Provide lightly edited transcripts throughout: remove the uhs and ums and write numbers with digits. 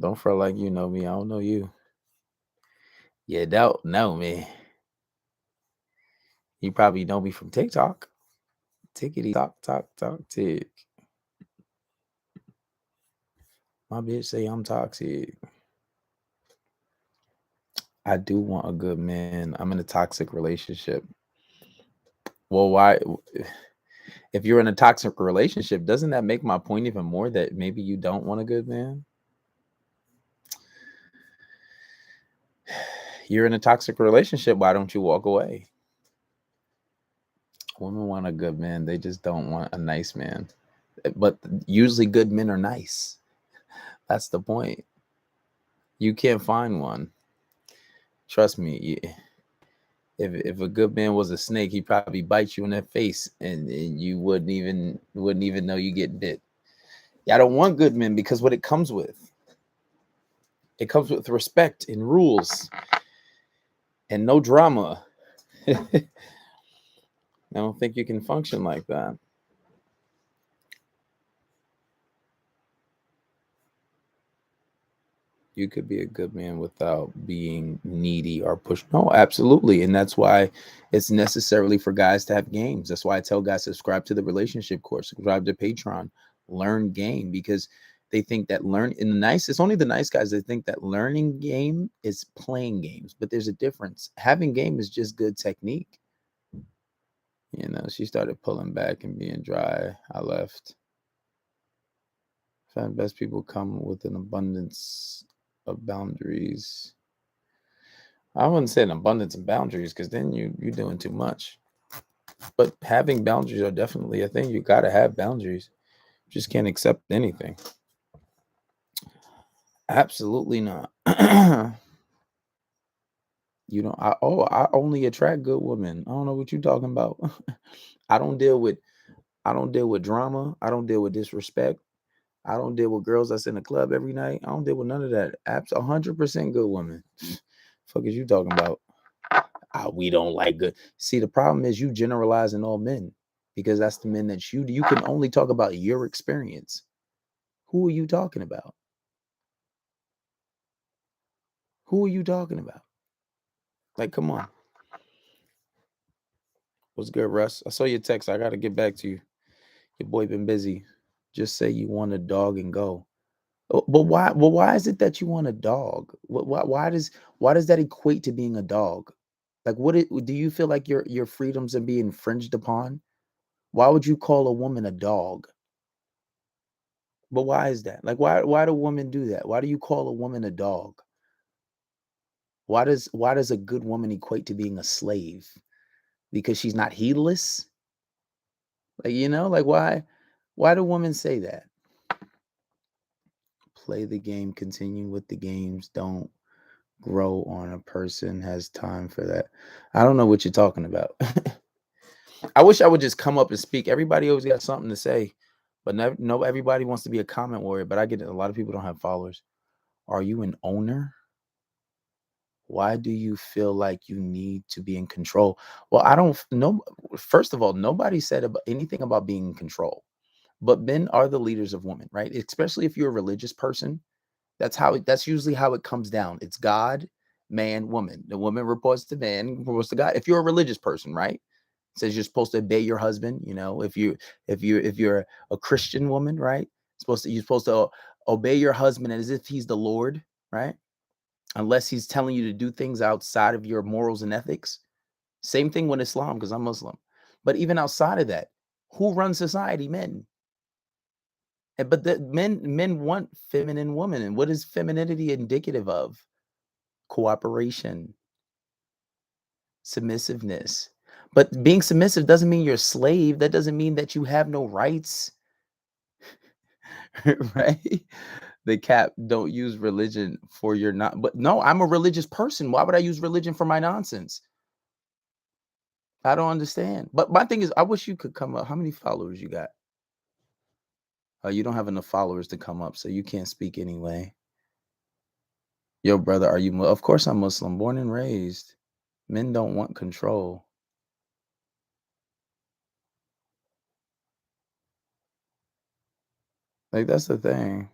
Don't feel like you know me. I don't know you. You don't know me. You probably know me from TikTok. Tickety talk, tick. My bitch say I'm toxic. I do want a good man. I'm in a toxic relationship. Well, why? If you're in a toxic relationship, doesn't that make my point even more that maybe you don't want a good man? You're in a toxic relationship. Why don't you walk away? Women want a good man. They just don't want a nice man. But usually good men are nice. That's the point. You can't find one. Trust me. If a good man was a snake, he'd probably bite you in the face, and you wouldn't even know you get bit. Yeah, I don't want good men because what it comes with respect and rules and no drama. I don't think you can function like that. You could be a good man without being needy or pushed. No, absolutely. And that's why it's necessarily for guys to have games. That's why I tell guys subscribe to the relationship course, subscribe to Patreon, learn game, because they think that it's only the nice guys that think that learning game is playing games, but there's a difference. Having game is just good technique. She started pulling back and being dry. I left. Find best people come with an abundance of boundaries. I wouldn't say an abundance of boundaries because then you're doing too much. But having boundaries are definitely a thing. You got to have boundaries. You just can't accept anything. Absolutely not. I only attract good women. I don't know what you're talking about. I don't deal with I don't deal with drama. I don't deal with disrespect. I don't deal with girls that's in the club every night. I don't deal with none of that. 100% good women. Fuck is you talking about? We don't like good. See, the problem is you generalizing all men because that's the men that you can only talk about your experience. Who are you talking about? Who are you talking about? Like, come on. What's good, Russ? I saw your text. I got to get back to you. Your boy been busy. Just say you want a dog and go. But why? Well, why is it that you want a dog? Why does that equate to being a dog? Like, do you feel like your freedoms are being infringed upon? Why would you call a woman a dog? But why is that? Like, why do women do that? Why do you call a woman a dog? Why does a good woman equate to being a slave? Because she's not heedless? Like, like why do women say that? Play the game, continue with the games, don't grow on a person has time for that. I don't know what you're talking about. I wish I would just come up and speak. Everybody always got something to say, but never, no, everybody wants to be a comment warrior. But I get it. A lot of people don't have followers. Are you an owner? Why do you feel like you need to be in control? Well, I don't know. First of all, nobody said anything about being in control, but men are the leaders of women, right? Especially if you're a religious person. That's usually how it comes down. It's God, man, woman. The woman reports to man, reports to God. If you're a religious person, right? It says you're supposed to obey your husband. If you're a Christian woman, right? You're supposed to obey your husband as if he's the Lord, right? Unless he's telling you to do things outside of your morals and ethics. Same thing with Islam, because I'm Muslim. But even outside of that, who runs society? Men. But the men want feminine women. And what is femininity indicative of? Cooperation, submissiveness. But being submissive doesn't mean you're a slave. That doesn't mean that you have no rights, right? The cap don't use religion for your not. But no, I'm a religious person. Why would I use religion for my nonsense? I don't understand. But my thing is, I wish you could come up. How many followers you got? Oh, you don't have enough followers to come up, so you can't speak anyway. Yo, brother, are you? Of course, I'm Muslim, born and raised. Men don't want control. Like that's the thing.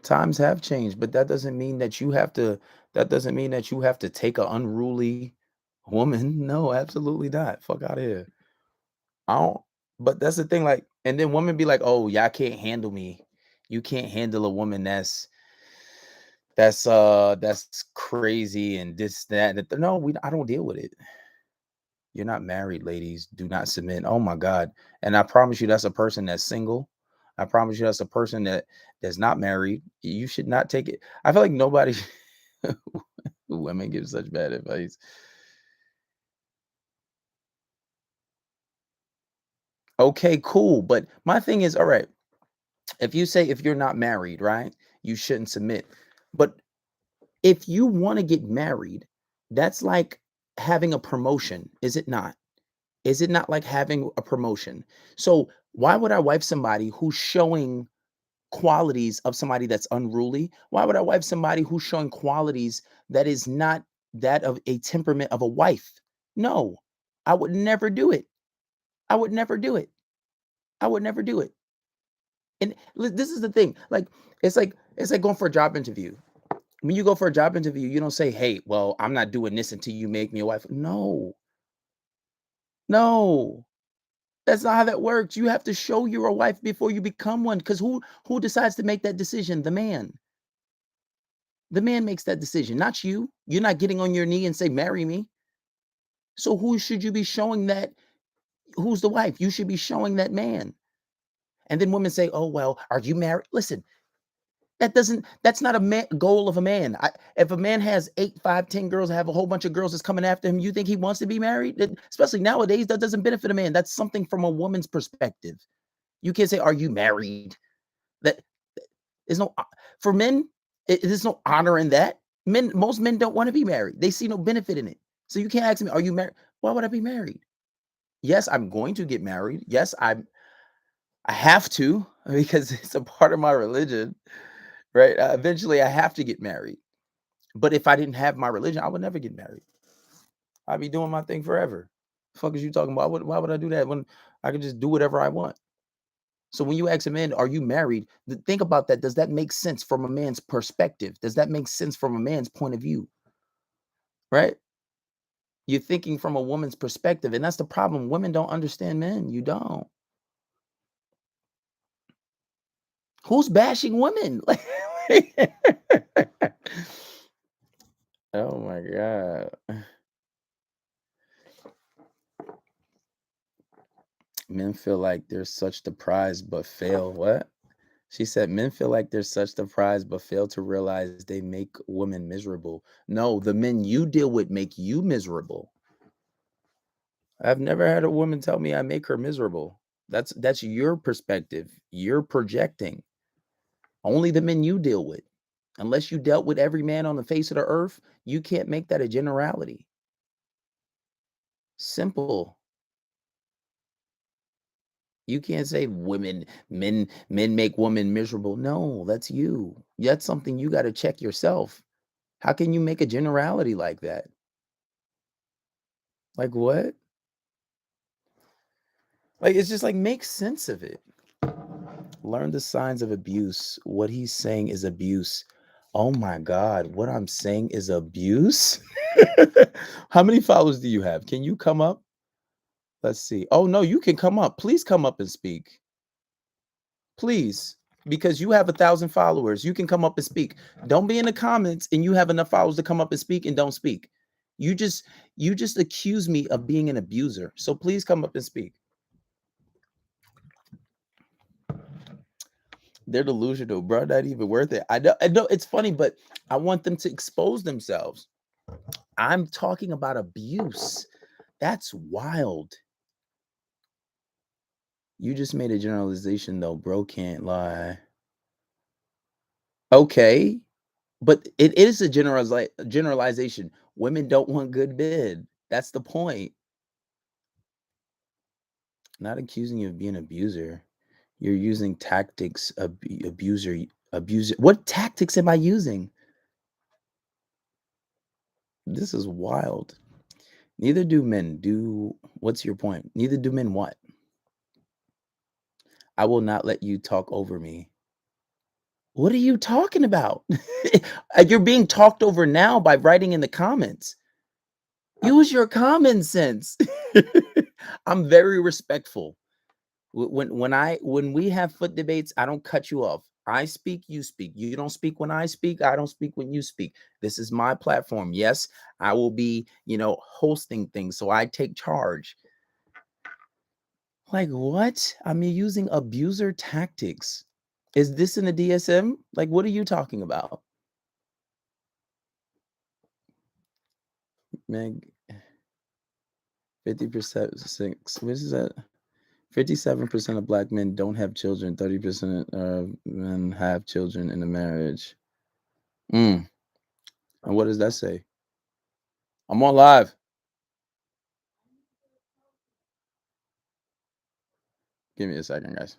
Times have changed, but that doesn't mean that you have to take a unruly woman. No, absolutely not. Fuck out of here. I don't but that's the thing, like, and then women be like, "Oh, y'all can't handle me. You can't handle a woman that's crazy and this, that, and the no, I don't deal with it. You're not married, ladies. Do not submit. Oh my God. And I promise you that's a person that's single. I promise you that's a person that's not married. You should not take it. I feel like nobody women give such bad advice. Okay, cool. But my thing is, all right, if you say if you're not married, right, you shouldn't submit. But if you want to get married, that's like having a promotion, is it not? Is it not like having a promotion? So why would I wife somebody who's showing qualities of somebody that's unruly? Why would I wife somebody who's showing qualities that is not that of a temperament of a wife? No, I would never do it. I would never do it. I would never do it. And this is the thing. Like it's like going for a job interview. When you go for a job interview, you don't say, "Hey, well, I'm not doing this until you make me a wife." No, no. That's not how that works. You have to show you're a wife before you become one. Because who decides to make that decision? The man. The man makes that decision, not you. You're not getting on your knee and say, "Marry me." So who should you be showing that? Who's the wife? You should be showing that man. And then women say, "Oh well, are you married?" Listen, that's not a goal of a man. If a man has 8, 5, 10 girls, have a whole bunch of girls that's coming after him, you think he wants to be married? Especially nowadays, that doesn't benefit a man. That's something from a woman's perspective. You can't say, "Are you married?" That is no for men. There's no honor in that. Most men don't want to be married. They see no benefit in it. So you can't ask me, "Are you married?" Why would I be married? Yes, I'm going to get married. Yes, I have to because it's a part of my religion, right? Eventually, I have to get married. But if I didn't have my religion, I would never get married. I'd be doing my thing forever. Fuck is you talking about? Why would I do that when I can just do whatever I want? So when you ask a man, "Are you married?" Think about that. Does that make sense from a man's perspective? Does that make sense from a man's point of view? Right? You're thinking from a woman's perspective, and that's the problem. Women don't understand men. You don't. Who's bashing women? Oh my god. Men feel like they're such the prize but fail. What? She said men feel like they're such the prize but fail to realize they make women miserable. No, the men you deal with make you miserable. I've never had a woman tell me I make her miserable. That's your perspective. You're projecting. Only the men you deal with. Unless you dealt with every man on the face of the earth, you can't make that a generality. Simple. You can't say men make women miserable. No, that's you. That's something you got to check yourself. How can you make a generality like that? Like what? Like it's just like make sense of it. Learn the signs of abuse. What he's saying is abuse. Oh my God, what I'm saying is abuse? How many followers do you have? Can you come up? Let's see. Oh no, you can come up. Please come up and speak. Please. Because you have 1,000 followers. You can come up and speak. Don't be in the comments and you have enough followers to come up and speak and don't speak. You just you just accuse me of being an abuser. So please come up and speak. They're delusional, bro. Not even worth it. I know it's funny, but I want them to expose themselves. I'm talking about abuse. That's wild. You just made a generalization though, bro. Can't lie. Okay, but it is a generalization. Women don't want good men. That's the point. Not accusing you of being an abuser. You're using tactics, abuser. What tactics am I using? This is wild. Neither do men do. What's your point? Neither do men what? I will not let you talk over me. What are you talking about? You're being talked over now by writing in the comments. Use your common sense. I'm very respectful. When we have foot debates, I don't cut you off. I speak, you speak. You don't speak when I speak. I don't speak when you speak. This is my platform. Yes, I will be, hosting things, so I take charge. Like what? I'm using abuser tactics. Is this in the DSM? Like, what are you talking about, Meg? 50% six. What is that? 57% of black men don't have children. 30% of men have children in a marriage. Mm. And what does that say? I'm on live. Give me a second, guys.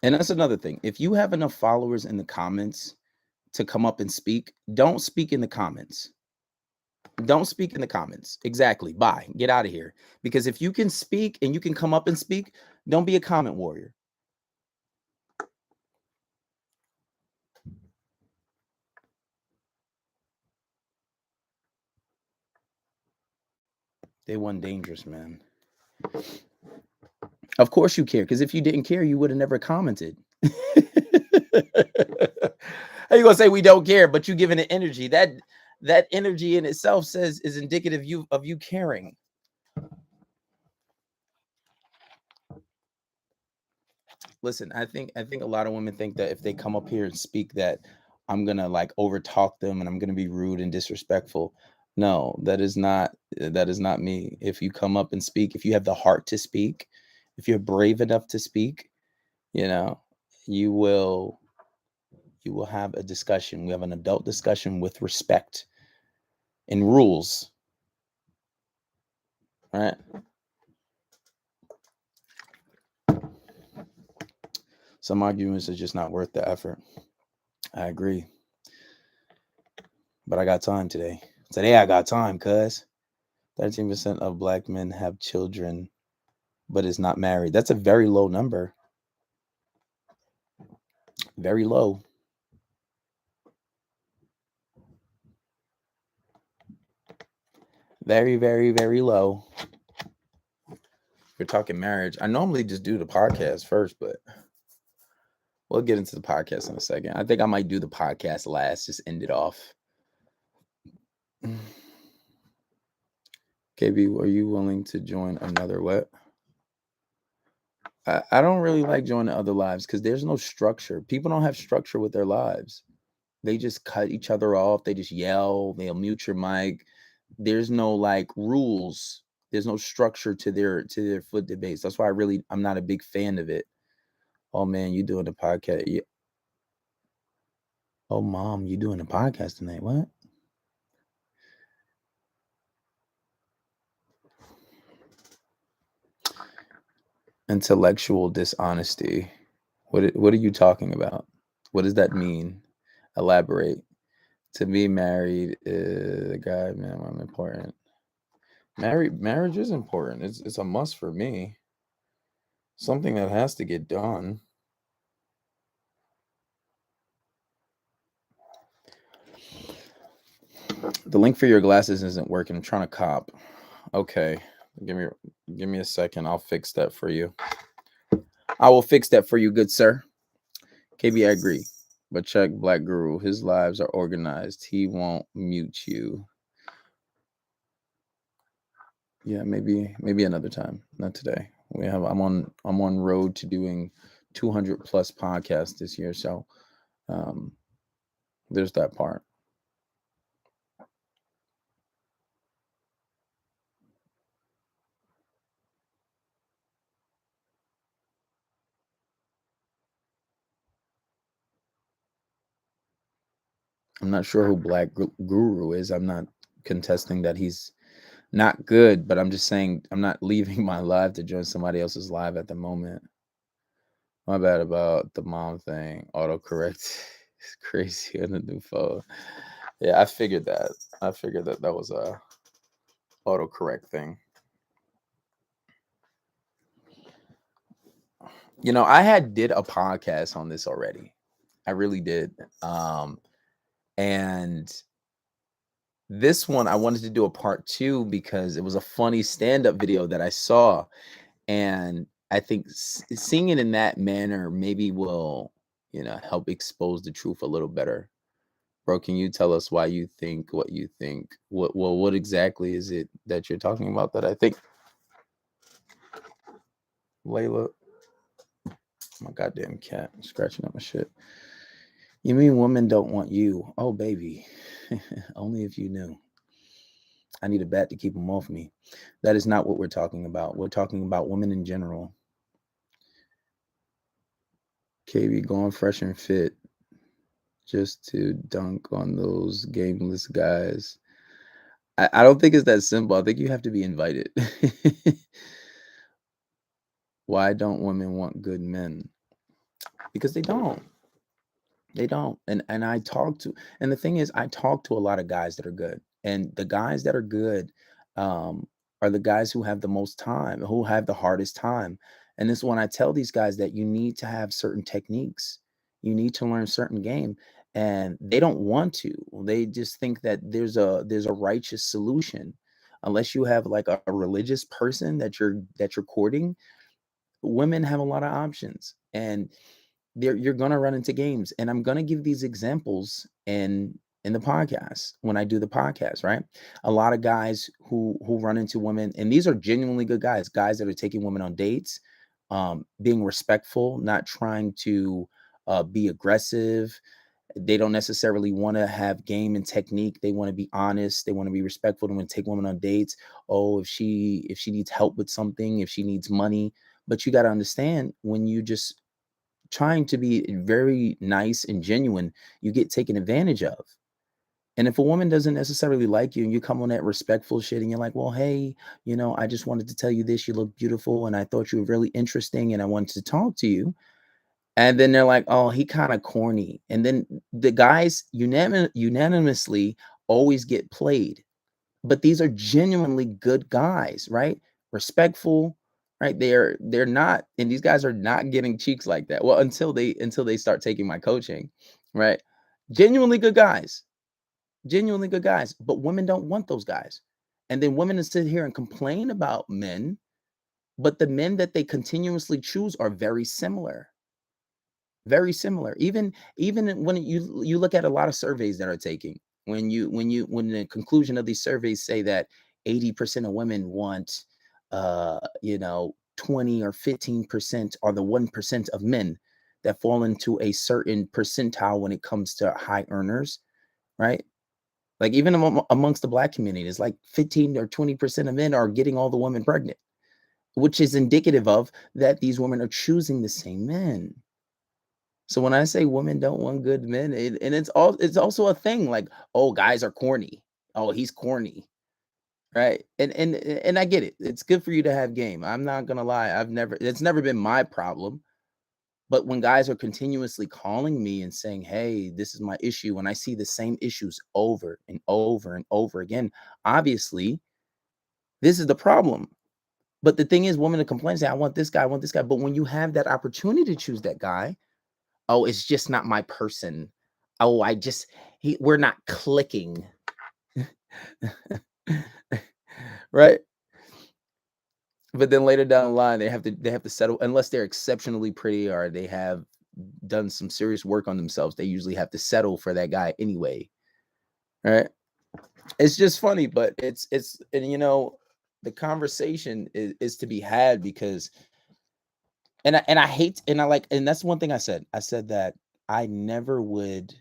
And that's another thing. If you have enough followers in the comments to come up and speak, don't speak in the comments. Don't speak in the comments. Exactly. Bye. Get out of here. Because if you can speak and you can come up and speak, don't be a comment warrior. They won dangerous, man. Of course you care, because if you didn't care, you would have never commented. How you gonna say we don't care, but you giving it energy? That energy in itself is indicative of you caring. Listen, I think a lot of women think that if they come up here and speak that I'm gonna like overtalk them and I'm gonna be rude and disrespectful. No, that is not me. If you come up and speak, if you have the heart to speak, if you're brave enough to speak, you know, you will you will have a discussion. We have an adult discussion with respect and rules, right? Some arguments are just not worth the effort. I agree. But I got time today. Today I got time, cuz 13% of black men have children but is not married. That's a very low number. Very low. Very, very, very low. We're talking marriage. I normally just do the podcast first, but we'll get into the podcast in a second. I think I might do the podcast last, just end it off. KB, are you willing to join another what? I don't really like joining other lives because there's no structure. People don't have structure with their lives. They just cut each other off. They just yell. They'll mute your mic. There's no like rules. There's no structure to their foot debates. That's why I'm not a big fan of it. Oh man, you doing a podcast? Yeah. Oh mom, you doing a podcast tonight? What? Intellectual dishonesty. What are you talking about? What does that mean? Elaborate. To be married, a guy, man, I'm important. Marriage is important. It's a must for me. Something that has to get done. The link for your glasses isn't working. I'm trying to cop. Okay. Give me give me a second. I'll fix that for you. I will fix that for you, good sir. KB, I agree. But check Black Guru. His lives are organized. He won't mute you. Yeah, maybe another time. Not today. I'm on road to doing 200 plus podcasts this year. So um there's that part. I'm not sure who Guru is. I'm not contesting that he's not good, but I'm just saying I'm not leaving my live to join somebody else's live at the moment. My bad about the mom thing. Autocorrect is crazy on the new phone. Yeah, I figured that. I figured that that was a autocorrect thing. I had did a podcast on this already. I really did. And this one I wanted to do a part two because it was a funny stand-up video that I saw. And I think seeing it in that manner maybe will, help expose the truth a little better. Bro, can you tell us why you think what you think? What exactly is it that you're talking about that I think, Layla? My goddamn cat scratching up my shit. You mean women don't want you? Oh, baby. Only if you knew. I need a bat to keep them off me. That is not what we're talking about. We're talking about women in general. KB going fresh and fit just to dunk on those gameless guys. I don't think it's that simple. I think you have to be invited. Why don't women want good men? Because they don't. They don't. And I talk to and the thing is I talk to a lot of guys that are good. And the guys that are good um are the guys who have the most time, who have the hardest time. And this is when I tell these guys that you need to have certain techniques. You need to learn certain game and they don't want to. They just think that there's a righteous solution. Unless you have like a religious person that you're courting, women have a lot of options. And you're gonna run into games, and I'm gonna give these examples in the podcast when I do the podcast, right? A lot of guys who run into women, and these are genuinely good guys that are taking women on dates, being respectful, not trying to be aggressive. They don't necessarily want to have game and technique. They want to be honest. They want to be respectful. They want to take women on dates. Oh, if she needs help with something, if she needs money. But you got to understand, when you just trying to be very nice and genuine, you get taken advantage of. And if a woman doesn't necessarily like you and you come on that respectful shit and you're like, well, hey, I just wanted to tell you this. You look beautiful and I thought you were really interesting and I wanted to talk to you. And then they're like, oh, he kind of corny. And then the guys unanimously always get played. But these are genuinely good guys, right? Respectful, right? They're not, and these guys are not getting cheeks like that. Well, until they start taking my coaching, right? Genuinely good guys, genuinely good guys. But women don't want those guys. And then women sit here and complain about men, but the men that they continuously choose are very similar. Very similar. Even when you look at a lot of surveys that are taking, when the conclusion of these surveys say that 80% of women want 20 or 15% are the 1% of men that fall into a certain percentile when it comes to high earners, right? Like even amongst the black community, it's like 15 or 20% of men are getting all the women pregnant, which is indicative of that these women are choosing the same men. So when I say women don't want good men, and it's also a thing like, oh, guys are corny. Oh, he's corny, right? And I get it. It's good for you to have game. I'm not gonna lie. It's never been my problem. But when guys are continuously calling me and saying, "Hey, this is my issue," and I see the same issues over and over and over again, obviously this is the problem. But the thing is, women to complain, say, "I want this guy, I want this guy." But when you have that opportunity to choose that guy, oh, it's just not my person. Oh, we're not clicking. Right? But then later down the line, they have to settle unless they're exceptionally pretty or they have done some serious work on themselves. They usually have to settle for that guy anyway. Right? It's just funny, but it's and the conversation is to be had because and I hate and I like and that's one thing I said. I said that I never would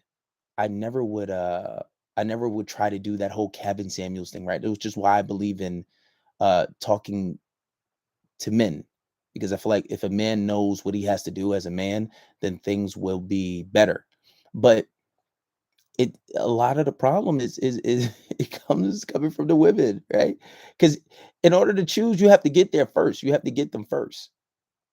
I never would I never would try to do that whole Cabin Samuels thing, right? It was just why I believe in talking to men. Because I feel like if a man knows what he has to do as a man, then things will be better. But it a lot of the problem is it comes coming from the women, right? Because in order to choose, you have to get there first. You have to get them first.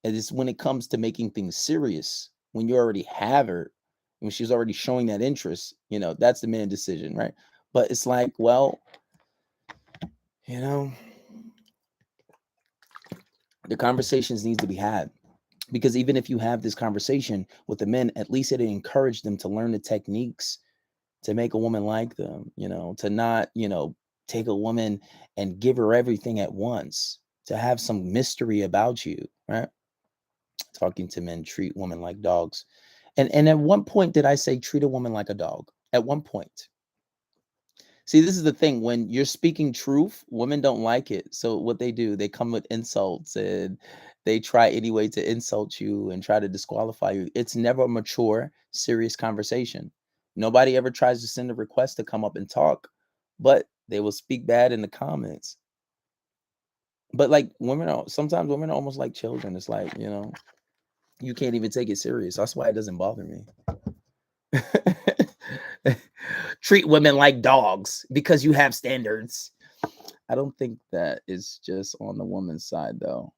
And it's when it comes to making things serious, when you already have her, when she's already showing that interest, that's the man decision, right? But it's like, well, you know, the conversations needs to be had. Because even if you have this conversation with the men, at least it encourage them to learn the techniques to make a woman like them, to not, take a woman and give her everything at once, to have some mystery about you, right? Talking to men, treat women like dogs. And at one point did I say treat a woman like a dog? At one point. See, this is the thing. When you're speaking truth, women don't like it. So what they do, they come with insults and they try any way to insult you and try to disqualify you. It's never a mature, serious conversation. Nobody ever tries to send a request to come up and talk, but they will speak bad in the comments. But like sometimes women are almost like children. It's like, you can't even take it serious. That's why it doesn't bother me. Treat women like dogs because you have standards. I don't think that is just on the woman's side, though.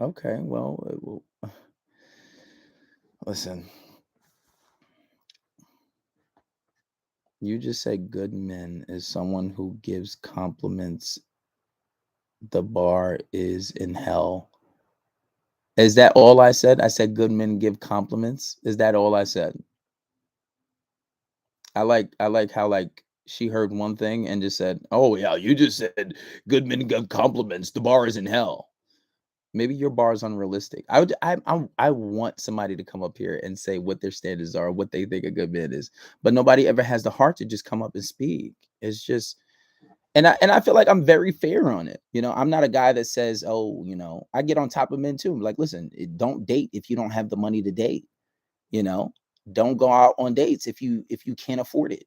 Okay, listen, you just said good men is someone who gives compliments. The bar is in hell. Is that all I said? I said good men give compliments. Is that all I said? I like how like she heard one thing and just said, "Oh yeah, you just said good men give compliments. The bar is in hell." Maybe your bar is unrealistic. I want somebody to come up here and say what their standards are, what they think a good man is, but nobody ever has the heart to just come up and speak. It's just, and I feel like I'm very fair on it. I'm not a guy that says, oh, I get on top of men too. I'm like, listen, don't date if you don't have the money to date. You know, don't go out on dates if you can't afford it.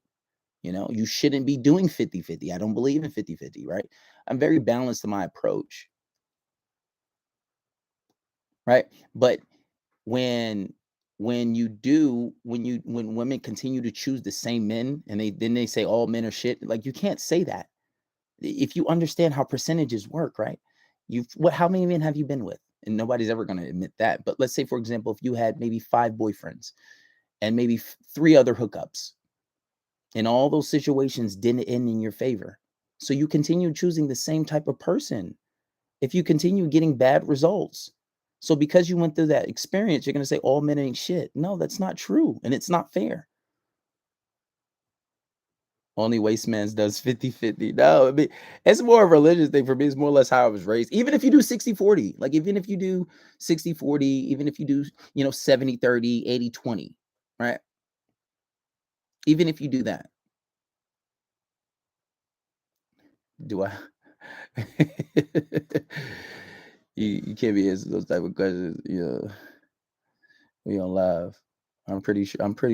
You shouldn't be doing 50-50. I don't believe in 50-50, right? I'm very balanced in my approach, right? But when when women continue to choose the same men and they say all men are shit, like you can't say that. If you understand how percentages work, right? How many men have you been with? And nobody's ever going to admit that. But let's say, for example, if you had maybe 5 boyfriends and maybe 3 other hookups, and all those situations didn't end in your favor, so you continue choosing the same type of person if you continue getting bad results. So because you went through that experience, you're going to say all men ain't shit. No, that's not true. And it's not fair. Only waste man's does 50-50. No, I mean, it's more a religious thing for me. It's more or less how I was raised. Even if you do 60-40, like even if you do 60-40, even if you do, 70-30, 80-20, right? Even if you do that, do I? You can't be answering those type of questions. We on live. I'm pretty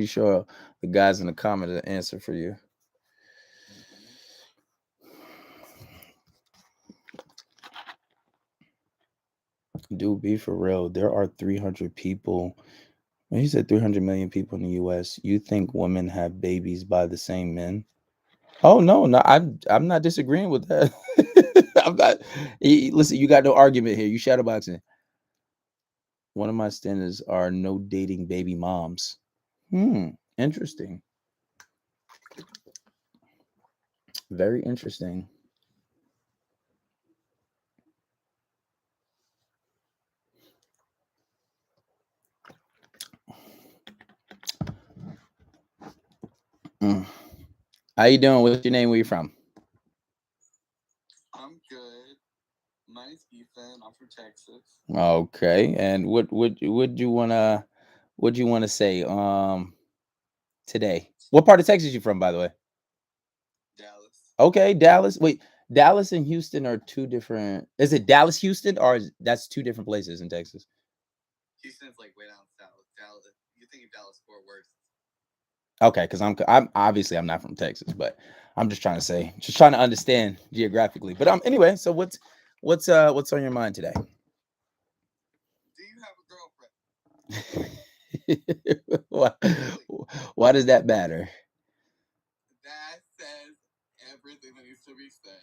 sure the guys in the comment will answer for you. Dude, be for real. There are 300 people. When he said 300 million people in the US, you think women have babies by the same men? Oh no, no, I'm not disagreeing with that. I'm not. Listen, you got no argument here. You shadowboxing. One of my standards are no dating baby moms. Interesting. Very interesting. Mm. How you doing? What's your name? Where you from? I'm good. My name's Ethan. I'm from Texas. Okay. And what you wanna say today? What part of Texas you from, by the way? Dallas. Okay, Dallas. Wait, Dallas and Houston are two different. Is it Dallas, Houston, or that's two different places in Texas? Houston's like way down south. Dallas. You think of Dallas Fort Worth? Okay, because I'm obviously I'm not from Texas, but I'm just trying to understand geographically. But anyway, so what's on your mind today? Do you have a girlfriend? why, why does that matter? That says everything that needs to be said.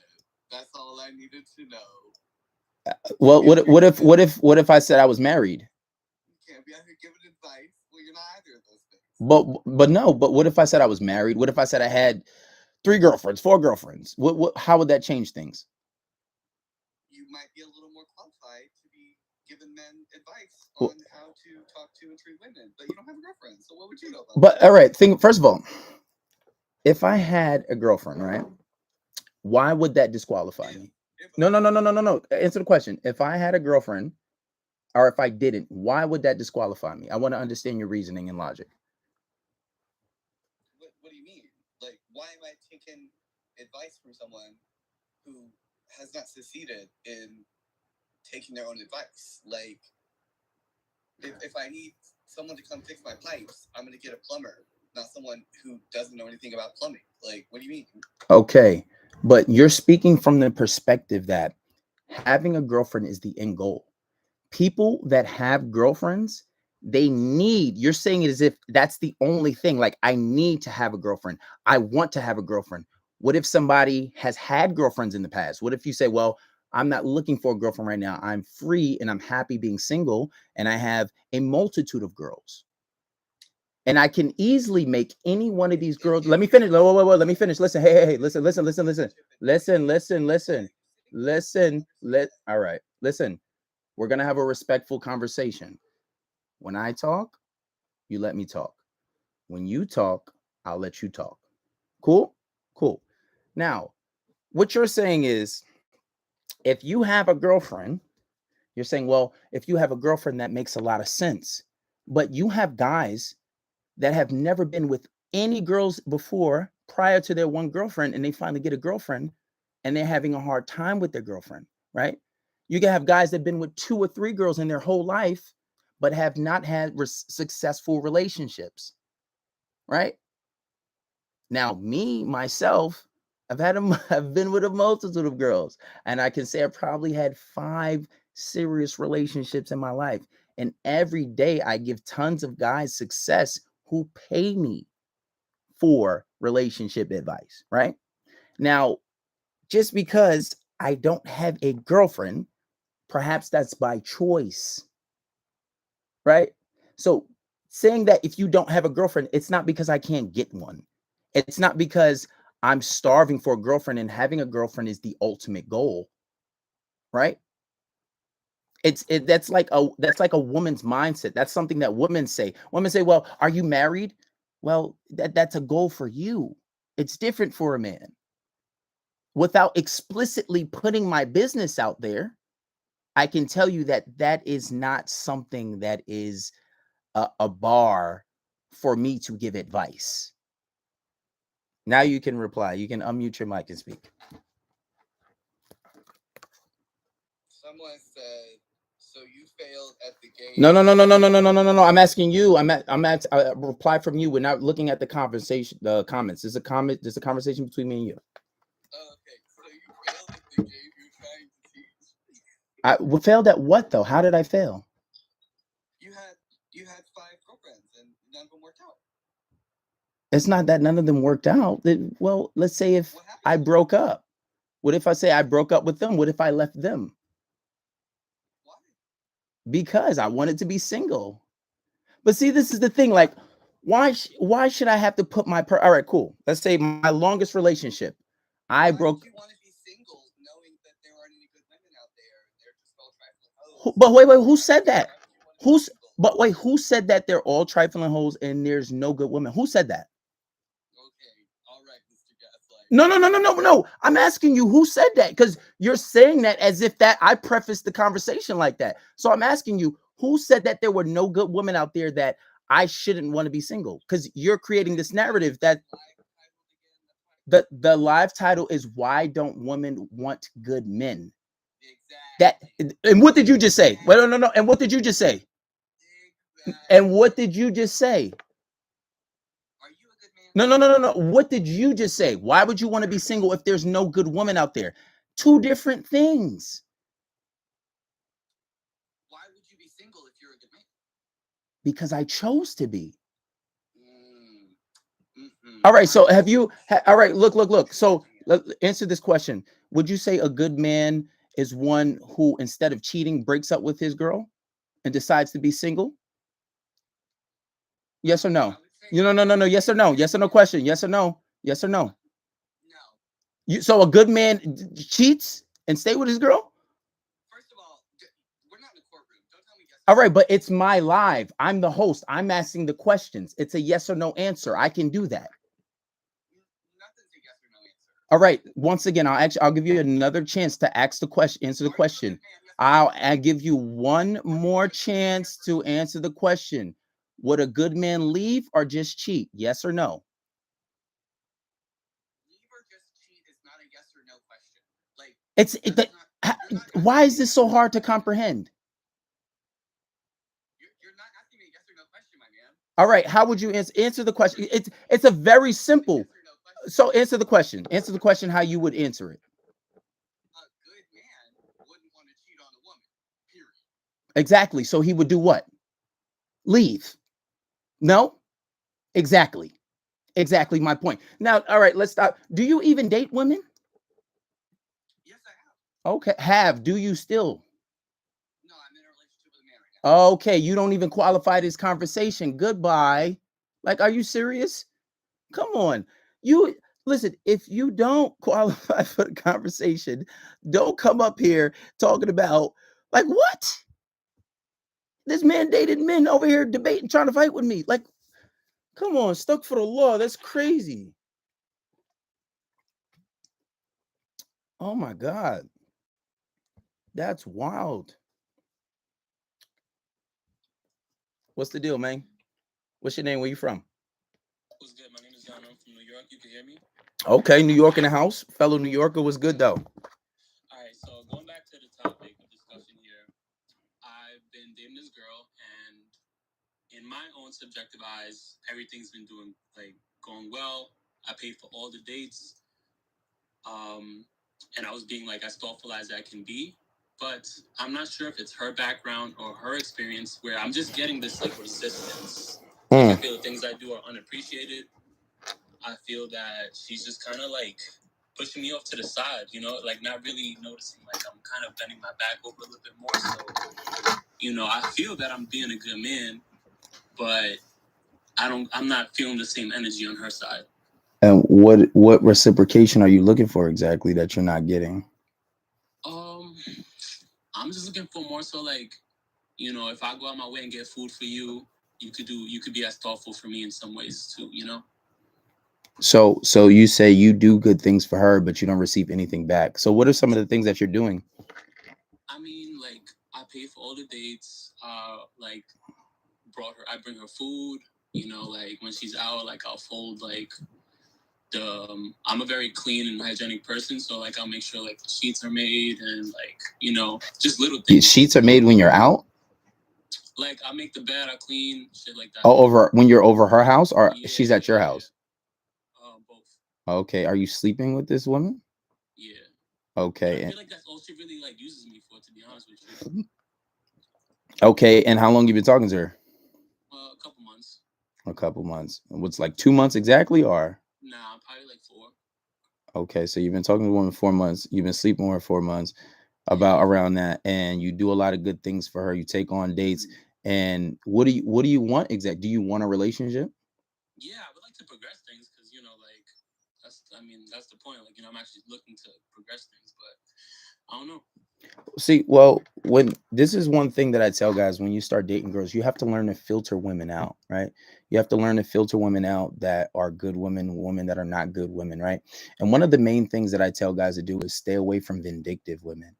That's all I needed to know. Well, If you're giving, what if I said I was married? you can't be out here giving advice. Well, you're not either of those things. But no, but what if I said I was married? What if I said I had 3 girlfriends, 4 girlfriends? What how would that change things? You might be a little more qualified to be giving men advice Well, on how to talk to and treat women, but you don't have a girlfriend, so what would you know about but that? all right, think first of all, if I had a girlfriend, right? Why would that disqualify me? If No, no, no, no, no, no, no. Answer the question. If I had a girlfriend or if I didn't, why would that disqualify me? I want to understand your reasoning and logic. what do you mean? Like, why am I taking advice from someone who has not succeeded in taking their own advice? Like, if I need someone to come fix my pipes, I'm going to get a plumber, not someone who doesn't know anything about plumbing. Like, what do you mean? Okay. But you're speaking from the perspective that having a girlfriend is the end goal. People that have girlfriends, you're saying it as if that's the only thing. Like, I need to have a girlfriend. I want to have a girlfriend. What if somebody has had girlfriends in the past? What if you say, well, I'm not looking for a girlfriend right now. I'm free and I'm happy being single and I have a multitude of girls. And I can easily make any one of these girls. Let me finish. Whoa, whoa, whoa, whoa, let me finish. Listen, hey, hey, hey, listen, listen, listen, listen, listen, listen, listen, listen. All right, listen. We're gonna have a respectful conversation. When I talk, you let me talk. When you talk, I'll let you talk. Cool? Cool. Now, what you're saying is if you have a girlfriend, you're saying, well, if you have a girlfriend, that makes a lot of sense. But you have guys that have never been with any girls before prior to their one girlfriend, and they finally get a girlfriend and they're having a hard time with their girlfriend, right? You can have guys that have been with 2 or 3 girls in their whole life, but have not had successful relationships, right? Now, me, myself, I've been with a multitude of girls, and I can say I probably had 5 serious relationships in my life. And every day I give tons of guys success who pay me for relationship advice, right? Now, just because I don't have a girlfriend, perhaps that's by choice, right? So, saying that if you don't have a girlfriend, it's not because I can't get one. It's not because I'm starving for a girlfriend and having a girlfriend is the ultimate goal, right? That's like a woman's mindset. That's something that women say. Women say, "Well, are you married?" Well, that's a goal for you. It's different for a man. Without explicitly putting my business out there, I can tell you that that is not something that is a bar for me to give advice. Now you can reply. You can unmute your mic and speak. Someone said, so you failed at the game. No, no, no, no, no, no, no, no, no, no, no. I'm asking you. I'm at reply from you. We're not looking at the conversation, the comments. There's a comment. There's a conversation between me and you. Oh, okay, so you failed at the game you're trying to teach. I failed at what though? How did I fail? You had you had 5 girlfriends and none of them worked out. It's not that none of them worked out. Well, let's say if What happened I to them? broke up. What if I say I broke up with them? What if I left them? Why? Because I wanted to be single. But see, this is the thing. Like, why should I have to put all right, cool. Let's say my longest relationship. I Why would broke. you want to be single knowing that there aren't any good women out there and they're just all trifling hoes? But wait, who said that? Why would you want to be Who's single? but wait, who said that they're all trifling hoes and there's no good women? Who said that? Okay, all right, Mr. Gaslight. No, no, no, no, no, no. I'm asking you who said that because you're saying that as if that I prefaced the conversation like that. So I'm asking you who said that there were no good women out there that I shouldn't want to be single because you're creating this narrative that the live title is why don't women want good men? That Exactly. and what did you just say? Wait, no, no, no. And what did you just say? And what did you just say? Are you a good man? No, no, no, no, no. What did you just say? Why would you want to be single if there's no good woman out there? Two different things. Why would you be single if you're a good man? Because I chose to be. All Mm-hmm. right. So have I you? All right. Look. So answer this question. Would you say a good man is one who, instead of cheating, breaks up with his girl and decides to be single? Yes or no? I would say No. Yes or no? Yes or no question. Yes or no? Yes or no? no. So a good man cheats and stay with his girl? First of all, we're not in a courtroom. Don't tell me yes or All no. right, but it's my live. I'm the host. I'm asking the questions. It's a yes or no answer. I can do that. Nothing's a yes or no answer. All right. Once again, I'll give you another chance to ask the question, answer the Are you a question. good man? Yes or no? I'll give you one Are you a more good man? Yes chance or to no? answer the question. Would a good man leave or just cheat? Yes or no? Leave or just cheat is not a yes or no question. Like It's it, that's the, not. You're not why asking is me a this yes so or no hard to question. comprehend? You're not asking me a yes or no question, my man. All right. How would you answer the question? It's a very It's not a simple. yes or no question. So answer the question. Answer the question how you would answer it. A good man wouldn't want to cheat on a woman. Period. Exactly. So he would do what? Leave. No? Exactly. Exactly my point. Now, all right, let's stop. Do you even date women? Yes, I have. Okay. Have. Do you still? No, I'm in a relationship with a man right now. Okay. You don't even qualify this conversation. Goodbye. Like, are you serious? Come on. You listen, if you don't qualify for the conversation, don't come up here talking about like what? This man dated men over here debating, trying to fight with me. Like, come on, stuck for the law. That's crazy. Oh my God. That's wild. What's the deal, man? What's your name? Where you from? What's good? My name is John. I'm from New York. You can hear me? Okay, New York in the house. Fellow New Yorker was good though. All right. So going back to the topic of discussion here, I've been dating this girl, and in my own subjective eyes, everything's been doing like going well. I paid for all the dates, um, and I was being like as thoughtful as I can be. But I'm not sure if it's her background or her experience where I'm just getting this like resistance. Like I Mm. feel the things I do are unappreciated. I feel that she's just kind of like pushing me off to the side, like not really noticing like I'm kind of bending my back over a little bit more. So, I feel that I'm being a good man, but I'm not feeling the same energy on her side. And what reciprocation are you looking for exactly that you're not getting? Um, I'm just looking for more so like, if I go out my way and get food for you, you could be as thoughtful for me in some ways too. So you say you do good things for her, but you don't receive anything back. So what are some of the things that you're doing? I mean, like I pay for all the dates. Like I bring her food. Like when she's out, like I'll fold like I'm a very clean and hygienic person, so like I'll make sure like the sheets are made and like just little things. Sheets are made when you're out? Like I make the bed, I clean shit like that. Oh, over when you're over her house or Yeah, she's at your yeah. house? Both. Okay. Are you sleeping with this woman? Yeah. And I Okay. feel like that's all she really like uses me for, to be honest with you. Okay. And how long you been talking to her? A couple months. A couple months. What's like 2 months exactly, or? Nah, probably like 4. Okay, so you've been talking to a woman 4 months. You've been sleeping with her 4 months, about Yeah. around that, and you do a lot of good things for her. You take on dates, and what do you want exactly? Do you want a relationship? Yeah, I would like to progress things because like that's the point. Like I'm actually looking to progress things, but I don't know. See, well, when this is one thing that I tell guys when you start dating girls, you have to learn to filter women out, right? You have to learn to filter women out that are good women that are not good women, right? And one of the main things that I tell guys to do is stay away from vindictive women.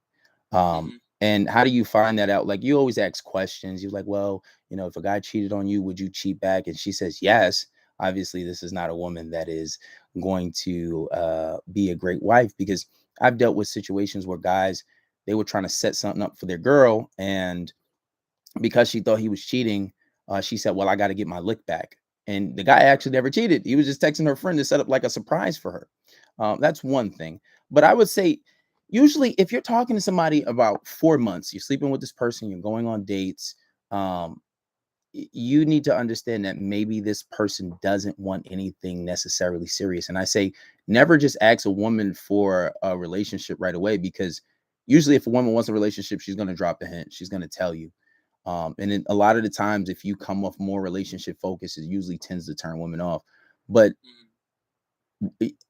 Mm-hmm. And how do you find that out? Like you always ask questions. You're like, well, if a guy cheated on you, would you cheat back? And she says yes. Obviously, this is not a woman that is going to be a great wife, because I've dealt with situations where guys, they were trying to set something up for their girl, and because she thought he was cheating, she said, well, I got to get my lick back. And the guy actually never cheated. He was just texting her friend to set up like a surprise for her. That's one thing. But I would say, usually, if you're talking to somebody about 4 months, you're sleeping with this person, you're going on dates, um, you need to understand that maybe this person doesn't want anything necessarily serious. And I say, never just ask a woman for a relationship right away, because usually if a woman wants a relationship, she's going to drop the hint. She's going to tell you. And then a lot of the times, if you come off more relationship focused, it usually tends to turn women off. But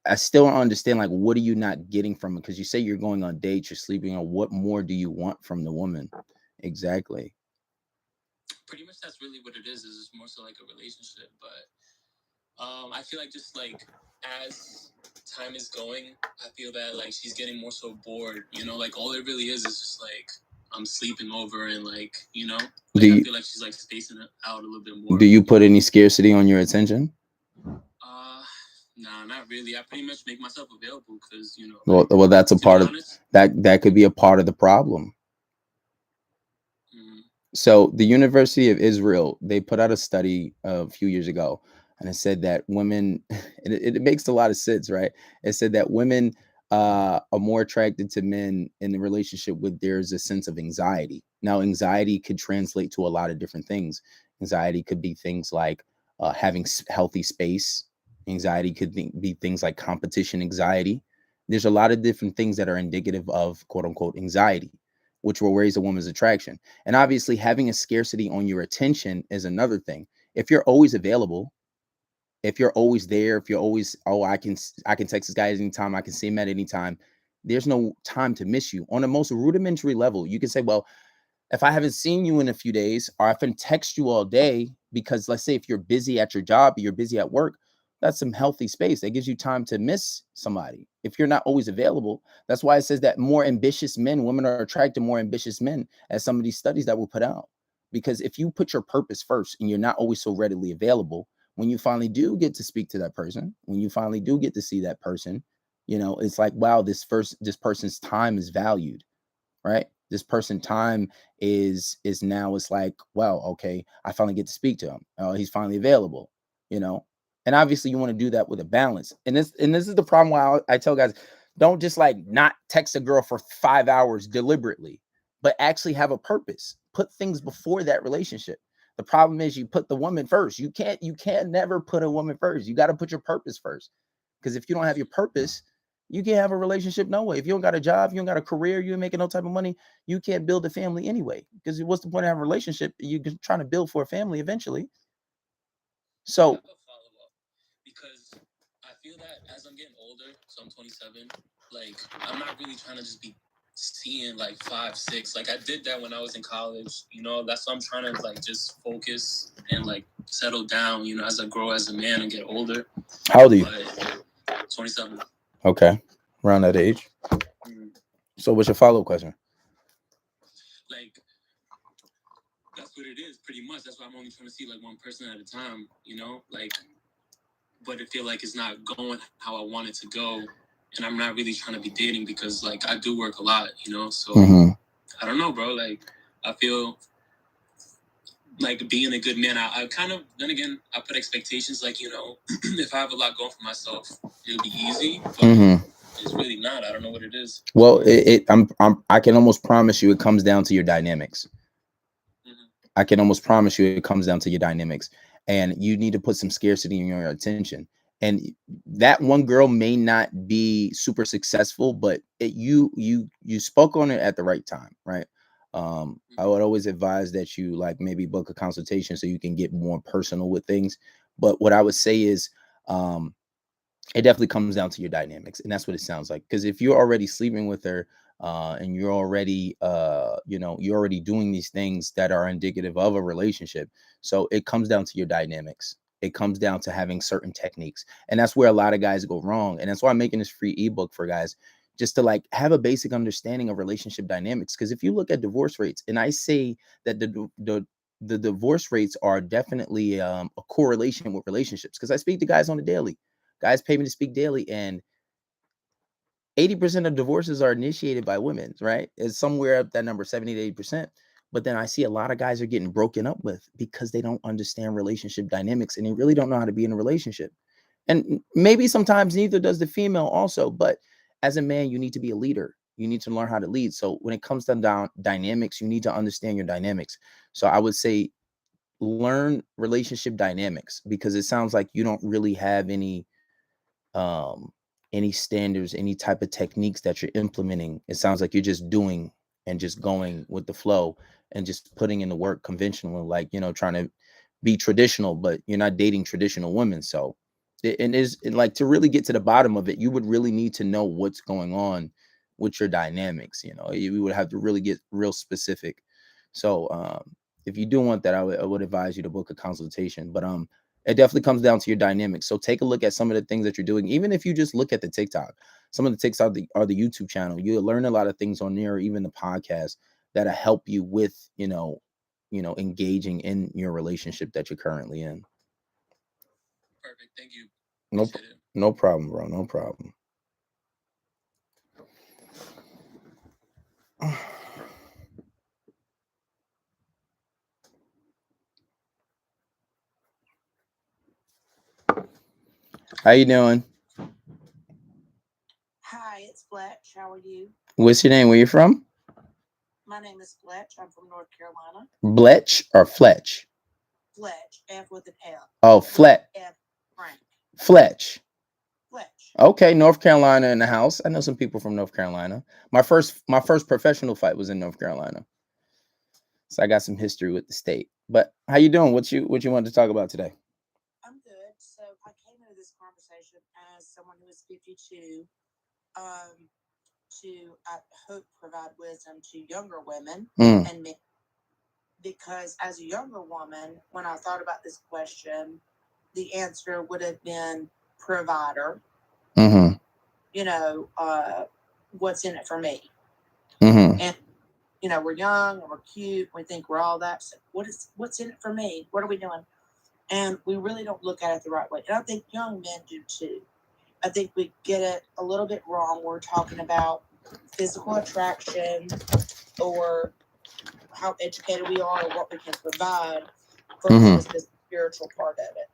I still don't understand, like, what are you not getting from it? Because you say you're going on dates, you're sleeping on. What more do you want from the woman? Exactly. Pretty much that's really what it is. Is it's more so like a relationship, but I feel like just like as time is going, I feel that like she's getting more so bored. You know, like all it really is just like I'm sleeping over and like like I feel like she's like spacing it out a little bit more. Do you put any scarcity on your attention? Nah, not really. I pretty much make myself available because Well, that's a part of that. That could be a part of the problem. So the University of Israel, they put out a study a few years ago, and it said that women, and it makes a lot of sense, right? It said that women are more attracted to men in the relationship with there's a sense of anxiety. Now, anxiety could translate to a lot of different things. Anxiety could be things like having healthy space. Anxiety could be things like competition anxiety. There's a lot of different things that are indicative of quote unquote anxiety, which will raise a woman's attraction. And obviously, having a scarcity on your attention is another thing. If you're always available, if you're always there, if you're always, oh, I can text this guy at any time, I can see him at any time. There's no time to miss you. On the most rudimentary level, you can say, well, if I haven't seen you in a few days, or I haven't text you all day, because let's say if you're busy at your job, you're busy at work, that's some healthy space. That gives you time to miss somebody. If you're not always available, that's why it says that more ambitious men, women are attracted to more ambitious men, as some of these studies that were put out. Because if you put your purpose first and you're not always so readily available, when you finally do get to speak to that person, when you finally do get to see that person, it's like, wow, this person's time is valued, right? This person time is now, it's like, well, okay, I finally get to speak to him. He's finally available, you know. And obviously, you want to do that with a balance. And this is the problem why I tell guys, don't just like not text a girl for 5 hours deliberately, but actually have a purpose. Put things before that relationship. The problem is you put the woman first. You can't never put a woman first. You got to put your purpose first. Because if you don't have your purpose, you can't have a relationship no way. If you don't got a job, you don't got a career, you ain't making no type of money, you can't build a family anyway. Because what's the point of having a relationship? You're trying to build for a family eventually. So because I feel that as I'm getting older, so I'm 27, like I'm not really trying to just be seeing like 5, 6. Like I did that when I was in college, that's why I'm trying to like just focus and like settle down, as I grow as a man and get older. How old are you? 27. Okay. Around that age. So what's your follow-up question? Like that's what it is, pretty much. That's why I'm only trying to see like one person at a time, like, but I feel like it's not going how I want it to go, and I'm not really trying to be dating because like I do work a lot, so I don't know, bro. Like I feel like being a good man, I kind of, then again, I put expectations like, if I have a lot going for myself, it'll be easy, but it's really not. I don't know what it is. Well, I can almost promise you it comes down to your dynamics. I can almost promise you it comes down to your dynamics, and you need to put some scarcity in your attention. And that one girl may not be super successful, but you spoke on it at the right time, right? I would always advise that you like maybe book a consultation so you can get more personal with things. But what I would say is, it definitely comes down to your dynamics, and that's what it sounds like. Because if you're already sleeping with her, and you're already you're already doing these things that are indicative of a relationship, so it comes down to your dynamics. It comes down to having certain techniques, and that's where a lot of guys go wrong. And that's why I'm making this free ebook for guys, just to like have a basic understanding of relationship dynamics. Because if you look at divorce rates, and I say that the divorce rates are definitely a correlation with relationships, because I speak to guys on the daily. Guys pay me to speak daily, and 80% of divorces are initiated by women, right? It's somewhere up that number, 70 to 80%. But then I see a lot of guys are getting broken up with because they don't understand relationship dynamics, and they really don't know how to be in a relationship. And maybe sometimes neither does the female also, but as a man, you need to be a leader. You need to learn how to lead. So when it comes to dynamics, you need to understand your dynamics. So I would say learn relationship dynamics, because it sounds like you don't really have um any standards, any type of techniques that you're implementing. It sounds like you're just doing and just going with the flow and just putting in the work conventional, like, trying to be traditional, but you're not dating traditional women. So and is and like, to really get to the bottom of it, you would really need to know what's going on with your dynamics. You would have to really get real specific. So if you do want that, I would advise you to book a consultation. But it definitely comes down to your dynamics. So take a look at some of the things that you're doing. Even if you just look at the TikTok, some of the TikTok are the YouTube channel. You'll learn a lot of things on there, or even the podcast, that'll help you with, engaging in your relationship that you're currently in. Perfect. Thank you. No, Appreciate it. no problem, bro. No problem. How you doing? Hi, it's Fletch. How are you? What's your name? Where you from? My name is Fletch. I'm from North Carolina. Bletch or Fletch? Fletch, F with an F. Oh, Fletch. F. Frank. Fletch. Fletch. Okay, North Carolina in the house. I know some people from North Carolina. My first professional fight was in North Carolina, so I got some history with the state. But how you doing? What you wanted to talk about today? I'm good. So I came into this conversation as someone who is 52, um, to I hope provide wisdom to younger women and men. Because as a younger woman, when I thought about this question, the answer would have been provider. Mm-hmm. What's in it for me? Mm-hmm. And we're young and we're cute. We think we're all that. So what's in it for me? What are we doing? And we really don't look at it the right way. And I think young men do too. I think we get it a little bit wrong. We're talking about physical attraction or how educated we are or what we can provide versus the spiritual part of it.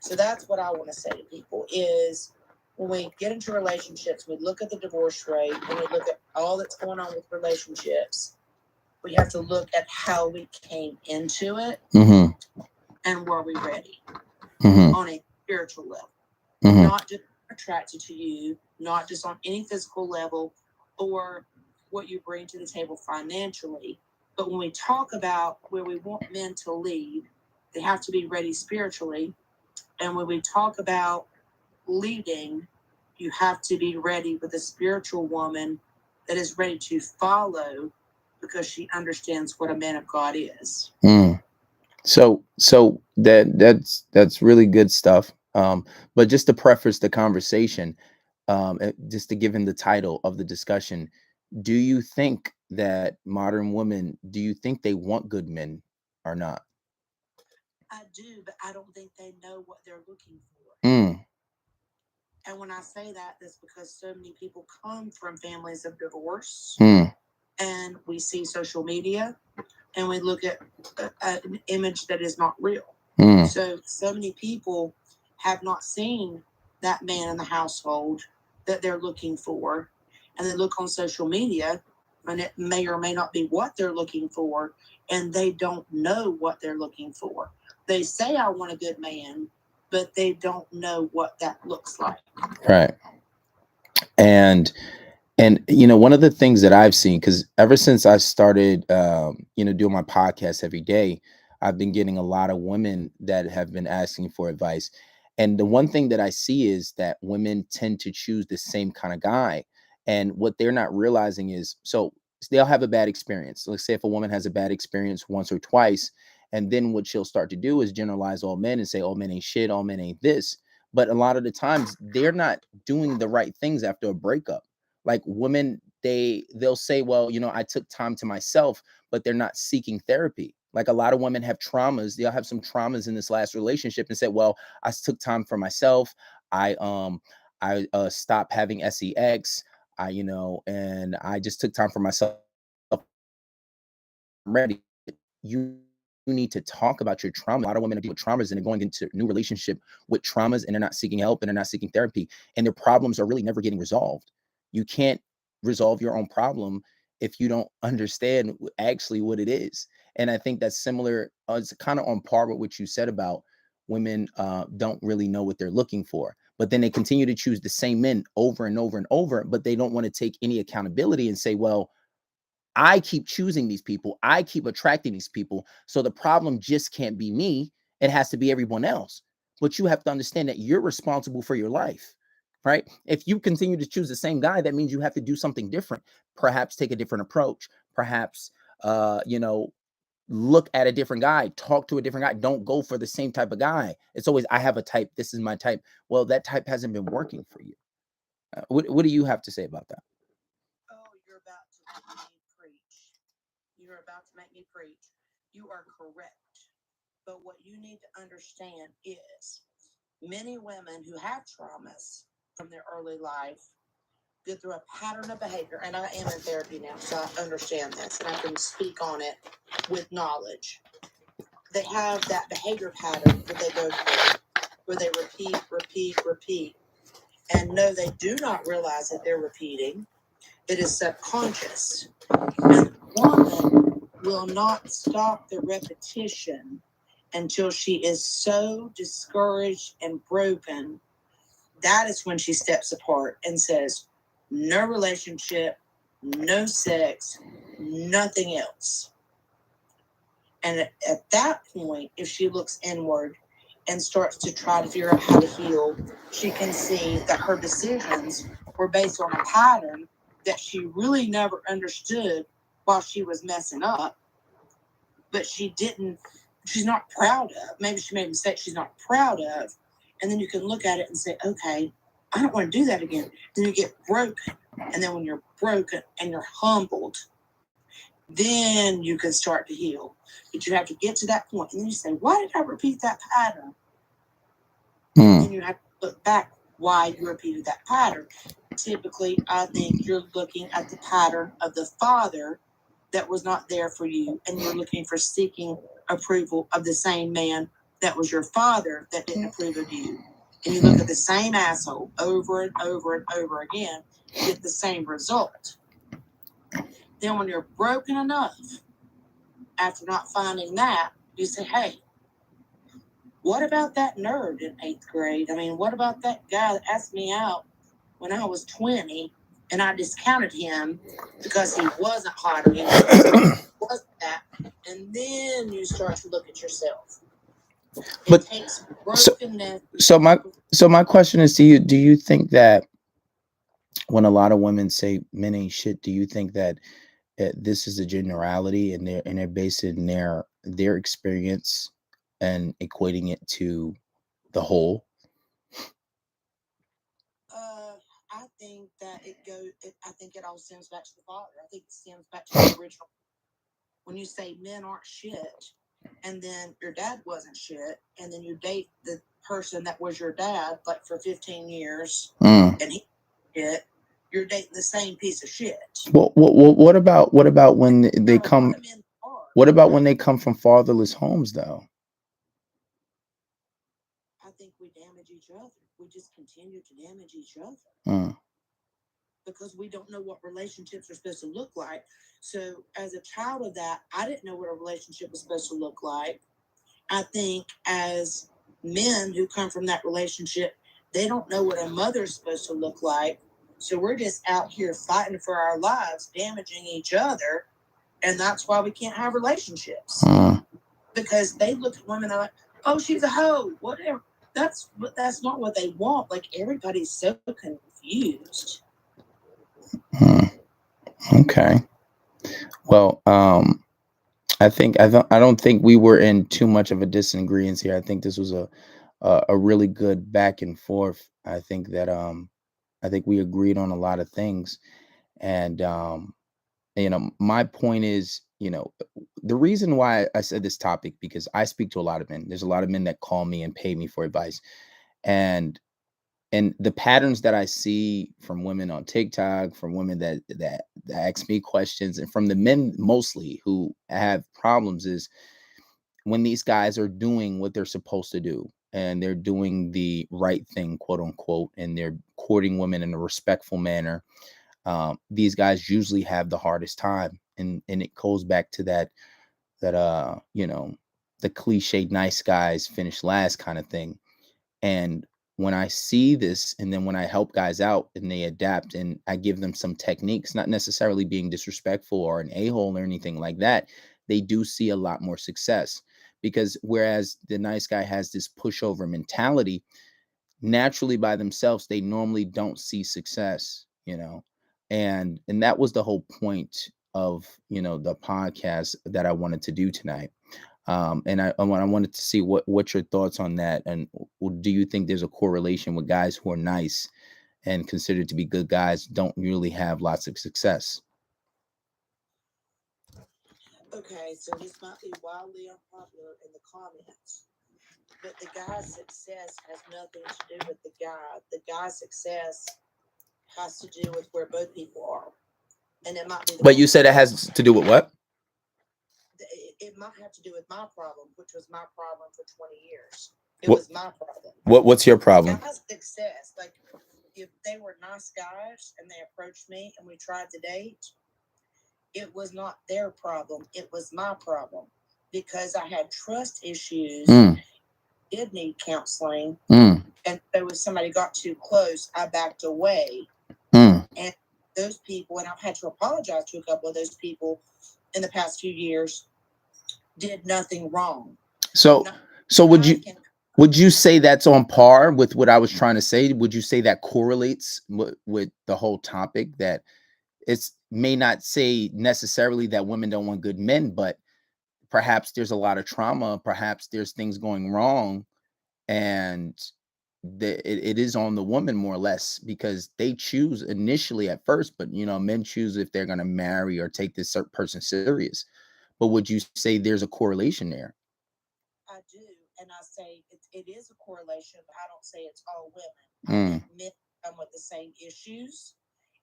So that's what I want to say to people is when we get into relationships, we look at the divorce rate and we look at all that's going on with relationships. We have to look at how we came into it and were we ready on a spiritual level. Not just attracted to you, not just on any physical level or what you bring to the table financially. But when we talk about where we want men to lead, they have to be ready spiritually. And when we talk about leading, you have to be ready with a spiritual woman that is ready to follow because she understands what a man of God is. So that's really good stuff. But just to preface the conversation, just to give him the title of the discussion, do you think that modern women, do you think they want good men or not? I do, but I don't think they know what they're looking for. And when I say that, that's because so many people come from families of divorce, and we see social media, and we look at an image that is not real. So many people have not seen that man in the household that they're looking for, and they look on social media, and it may or may not be what they're looking for, and they don't know what they're looking for. They say, I want a good man, but they don't know what that looks like. Right. And one of the things that I've seen, because ever since I started doing my podcast every day, I've been getting a lot of women that have been asking for advice. And the one thing that I see is that women tend to choose the same kind of guy. And what they're not realizing is, so they'll have a bad experience. Let's say if a woman has a bad experience once or twice, and then what she'll start to do is generalize all men and say, all men ain't shit, all men ain't this. But a lot of the times they're not doing the right things after a breakup. Like women, they'll say, well, I took time to myself, but they're not seeking therapy. Like a lot of women have traumas. They'll have some traumas in this last relationship and say, well, I took time for myself. I stopped having sex. And I just took time for myself. I'm ready. You need to talk about your trauma. A lot of women are dealing with traumas and they're going into new relationship with traumas and they're not seeking help and they're not seeking therapy. And their problems are really never getting resolved. You can't resolve your own problem if you don't understand actually what it is. And I think that's similar. It's kind of on par with what you said about women don't really know what they're looking for, but then they continue to choose the same men over and over and over, but they don't want to take any accountability and say, well, I keep choosing these people, I keep attracting these people, so the problem just can't be me, it has to be everyone else. But you have to understand that you're responsible for your life, right? If you continue to choose the same guy, that means you have to do something different, perhaps take a different approach, perhaps you know, look at a different guy, talk to a different guy. Don't go for the same type of guy. It's always, I have a type, this is my type. Well, that type hasn't been working for you. What do you have to say about that? Oh, you're about to make me preach. You're about to make me preach. You are correct. But what you need to understand is many women who have traumas from their early life go through a pattern of behavior. And I am in therapy now, so I understand this and I can speak on it with knowledge. They have that behavior pattern that they go through where they repeat. And no, they do not realize that they're repeating. It is subconscious. And the woman will not stop the repetition until she is so discouraged and broken. That is when she steps apart and says, no relationship, no sex, nothing else. And at that point, if she looks inward and starts to try to figure out how to heal, she can see that her decisions were based on a pattern that she really never understood while she was messing up, but she's not proud of. Maybe she made a mistake she's not proud of. And then you can look at it and say, okay, I don't want to do that again. Then you get broken. And then when you're broken and you're humbled, then you can start to heal. But you have to get to that point. And then you say, why did I repeat that pattern? And then you have to look back why you repeated that pattern. Typically, I think you're looking at the pattern of the father that was not there for you, and you're looking for seeking approval of the same man that was your father that didn't approve of you. And you look at the same asshole over and over and over again, you get the same result. Then when you're broken enough, after not finding that, you say, hey, what about that nerd in 8th grade? I mean, what about that guy that asked me out when I was 20 and I discounted him because he wasn't hot or he wasn't that? And then you start to look at yourself. It takes brokenness. So my question is to you, do you think that when a lot of women say men ain't shit, do you think that this is a generality and they're basing their experience and equating it to the whole? I think that I think it all stems back to the father. I think it stems back to the original. When you say men aren't shit, and then your dad wasn't shit, and then you date the person that was your dad like for 15 years, and he shit, you're dating the same piece of shit. Well, what about when they come? What about when they come from fatherless homes, though? I think we damage each other. We just continue to damage each other. Because we don't know what relationships are supposed to look like. So as a child of that, I didn't know what a relationship was supposed to look like. I think as men who come from that relationship, they don't know what a mother's supposed to look like. So we're just out here fighting for our lives, damaging each other. And that's why we can't have relationships. Because they look at women and they're like, oh, she's a hoe, whatever. That's not what they want. Like, everybody's so confused. Okay. Well, I don't think we were in too much of a disagreement here. I think this was a really good back and forth. I think that I think we agreed on a lot of things. And my point is, the reason why I said this topic, because I speak to a lot of men. There's a lot of men that call me and pay me for advice. And the patterns that I see from women on TikTok, from women that ask me questions, and from the men mostly who have problems, is when these guys are doing what they're supposed to do and they're doing the right thing, quote unquote, and they're courting women in a respectful manner. These guys usually have the hardest time, and it goes back to that the cliched nice guys finish last kind of thing. And when I see this, and then when I help guys out and they adapt and I give them some techniques, not necessarily being disrespectful or an a-hole or anything like that, they do see a lot more success. Because whereas the nice guy has this pushover mentality, naturally by themselves, they normally don't see success. And that was the whole point of the podcast that I wanted to do tonight. And I wanted to see what's your thoughts on that, and do you think there's a correlation with guys who are nice and considered to be good guys don't really have lots of success? Okay, so this might be wildly unpopular in the comments, but the guy's success has nothing to do with the guy. The guy's success has to do with where both people are. And it might be But you said it has to do with what? It might have to do with my problem, which was my problem for 20 years. It What- was my problem. What's your problem? Guy's success, like if they were nice guys and they approached me and we tried to date, it was not their problem. It was my problem because I had trust issues, did need counseling, and so if somebody got too close, I backed away. And those people, and I've had to apologize to a couple of those people in the past few years, did nothing wrong. So would you say that's on par with what I was trying to say? Would you say that correlates with the whole topic, that it's may not say necessarily that women don't want good men, but perhaps there's a lot of trauma, perhaps there's things going wrong, and it is on the woman more or less, because they choose initially at first, but men choose if they're going to marry or take this certain person serious. But would you say there's a correlation there? I do, and I say it is a correlation, but I don't say it's all women. I think men come with the same issues,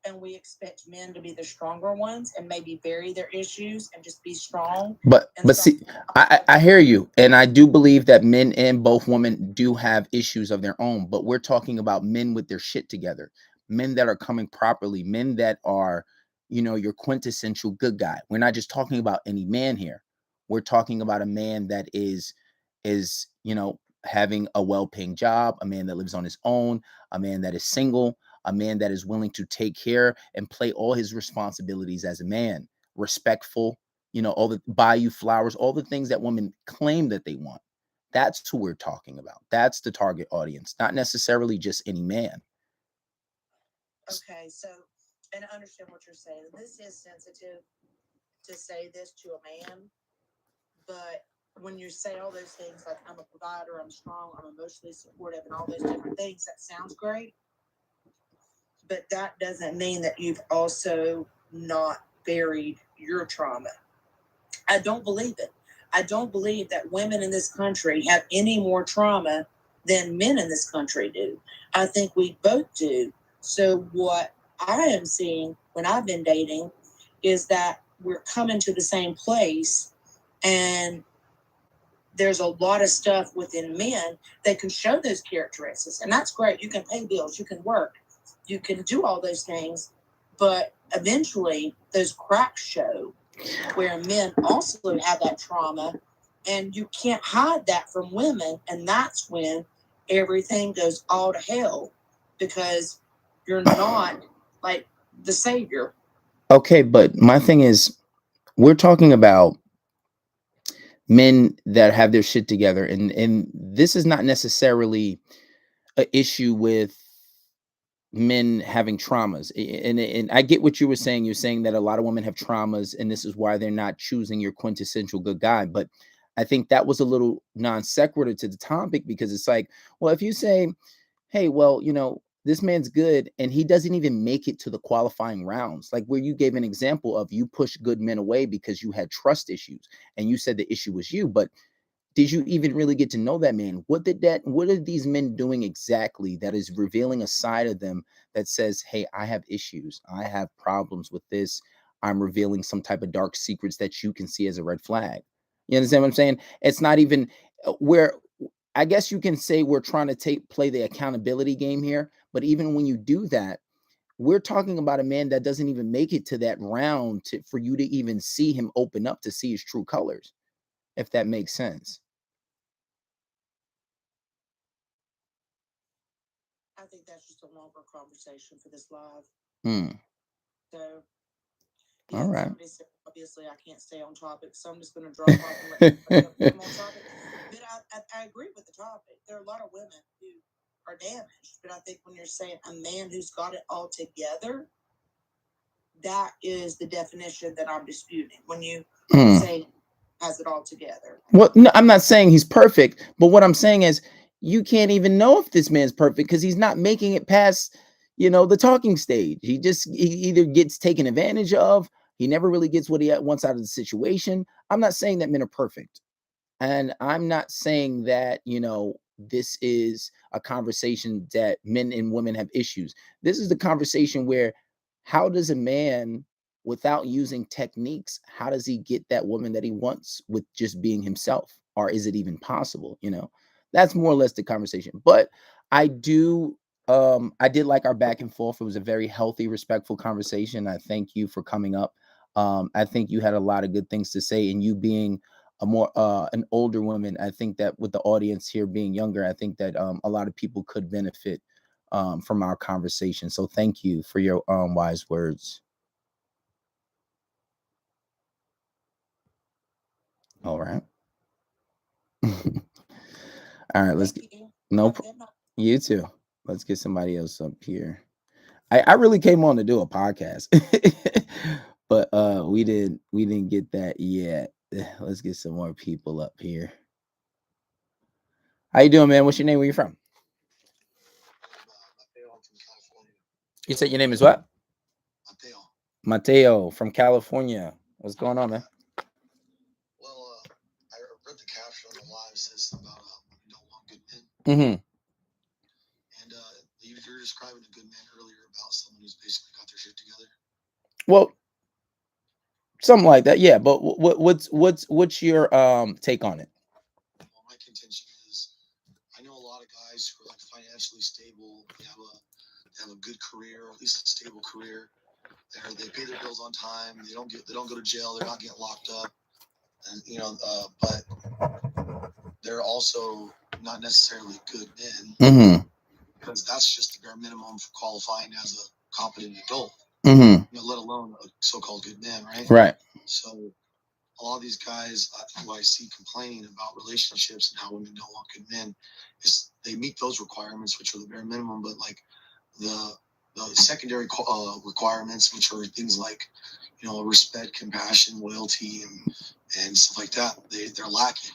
and we expect men to be the stronger ones and maybe bury their issues and just be strong. But see, I hear you, and I do believe that men and both women do have issues of their own. But we're talking about men with their shit together, men that are coming properly, men that are, your quintessential good guy. We're not just talking about any man here. We're talking about a man that is having a well-paying job, a man that lives on his own, a man that is single, a man that is willing to take care and play all his responsibilities as a man, respectful, all the buy you flowers, all the things that women claim that they want. That's who we're talking about. That's the target audience, not necessarily just any man. Okay, so, and I understand what you're saying. This is sensitive to say this to a man, but when you say all those things like I'm a provider, I'm strong, I'm emotionally supportive, and all those different things, that sounds great. But that doesn't mean that you've also not buried your trauma. I don't believe it. I don't believe that women in this country have any more trauma than men in this country do. I think we both do. So what I am seeing when I've been dating is that we're coming to the same place, and there's a lot of stuff within men that can show those characteristics. And that's great. You can pay bills, you can work, you can do all those things. But eventually those cracks show where men also have that trauma, and you can't hide that from women. And that's when everything goes all to hell, because you're not like the savior. Okay, but my thing is, we're talking about men that have their shit together, and this is not necessarily an issue with men having traumas. And I get what you were saying. You're saying that a lot of women have traumas, and this is why they're not choosing your quintessential good guy. But I think that was a little non sequitur to the topic, because it's like, well, if you say, hey, well, this man's good and he doesn't even make it to the qualifying rounds, like where you gave an example of you push good men away because you had trust issues, and you said the issue was you, but did you even really get to know that man? What are these men doing exactly that is revealing a side of them that says, hey, I have issues, I have problems with this, I'm revealing some type of dark secrets that you can see as a red flag? You understand what I'm saying? It's not even where, I guess you can say we're trying to play the accountability game here, but even when you do that, we're talking about a man that doesn't even make it to that round for you to even see him open up to see his true colors. if that makes sense. I think that's just a longer conversation for this live. Mm. So, All right. somebody said, obviously, I can't stay on topic, so I'm just going to drop off and let them on topic. But I agree with the topic. There are a lot of women who are damaged, but I think when you're saying a man who's got it all together, that is the definition that I'm disputing. When you say has it all together. Well, no, I'm not saying he's perfect, but what I'm saying is you can't even know if this man's perfect because he's not making it past, the talking stage. He either gets taken advantage of, he never really gets what he wants out of the situation. I'm not saying that men are perfect. And I'm not saying that, this is a conversation that men and women have issues. This is the conversation where how does a man, without using techniques, how does he get that woman that he wants with just being himself? Or is it even possible? That's more or less the conversation. But I did like our back and forth. It was a very healthy, respectful conversation. I thank you for coming up. I think you had a lot of good things to say, and you being an older woman, I think that with the audience here being younger, I think that a lot of people could benefit from our conversation. So thank you for your wise words. All right. All right, let's get you too. Let's get somebody else up here. I really came on to do a podcast. But we didn't get that yet. Let's get some more people up here. How you doing, man? What's your name? Where you from? You said your name is what? Mateo from California. What's going on, man? Well, I read the caption on the live says something about you don't want good men. Mm-hmm. And you were describing a good man earlier about someone who's basically got their shit together. Well, something like that, yeah. But what's your take on it? Well, my contention is, I know a lot of guys who are like financially stable. They have a good career, or at least a stable career. They pay their bills on time. They don't go to jail. They're not getting locked up. And but they're also not necessarily good men. Mm-hmm. Because that's just the bare minimum for qualifying as a competent adult. Mm-hmm. Let alone a so-called good man, right? Right. So a lot of these guys who I see complaining about relationships and how women don't want good men, is they meet those requirements, which are the bare minimum, but like the secondary requirements, which are things like respect, compassion, loyalty, and stuff like that, they're lacking.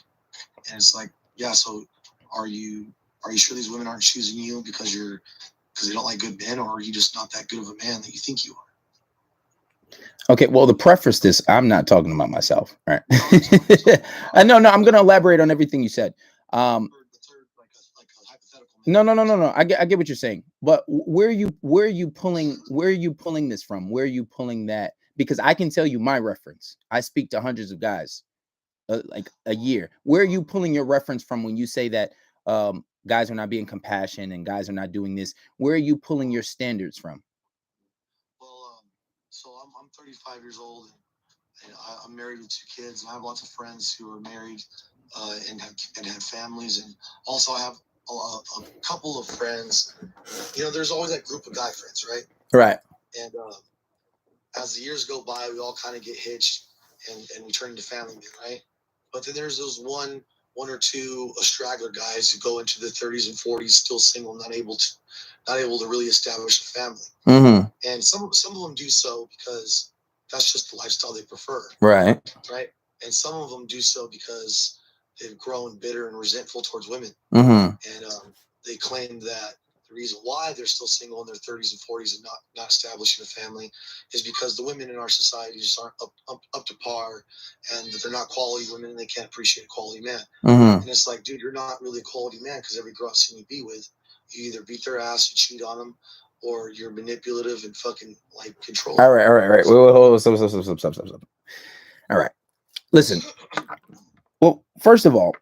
And it's like, yeah, so are you sure these women aren't choosing you because they don't like good men, or are you just not that good of a man that you think you are? Okay, well, to preface this, I'm not talking about myself, right? I know, no, I'm going to elaborate on everything you said. No. I get what you're saying, but where are you pulling this from? Where are you pulling that? Because I can tell you my reference. I speak to hundreds of guys, like a year. Where are you pulling your reference from when you say that guys are not being compassionate and guys are not doing this? Where are you pulling your standards from? Well, so I'm 35 years old, and I'm married with 2 kids, and I have lots of friends who are married and have families, and also I have a couple of friends. There's always that group of guy friends, right? Right. And as the years go by, we all kind of get hitched and we turn into family men, right? But then there's those one or two straggler guys who go into their 30s and 40s, still single, not able to really establish a family. Mm-hmm. And some of them do so because that's just the lifestyle they prefer. Right. Right. And some of them do so because they've grown bitter and resentful towards women. Mm-hmm. And they claim that the reason why they're still single in their 30s and 40s and not establishing a family is because the women in our society just aren't up to par, and that they're not quality women and they can't appreciate a quality man. Mm-hmm. And it's like, dude, you're not really a quality man because every girl I've seen you be with, you either beat their ass, you cheat on them, or you're manipulative and fucking like control. All right. Wait, hold on. Stop. All right. Listen. Well, first of all,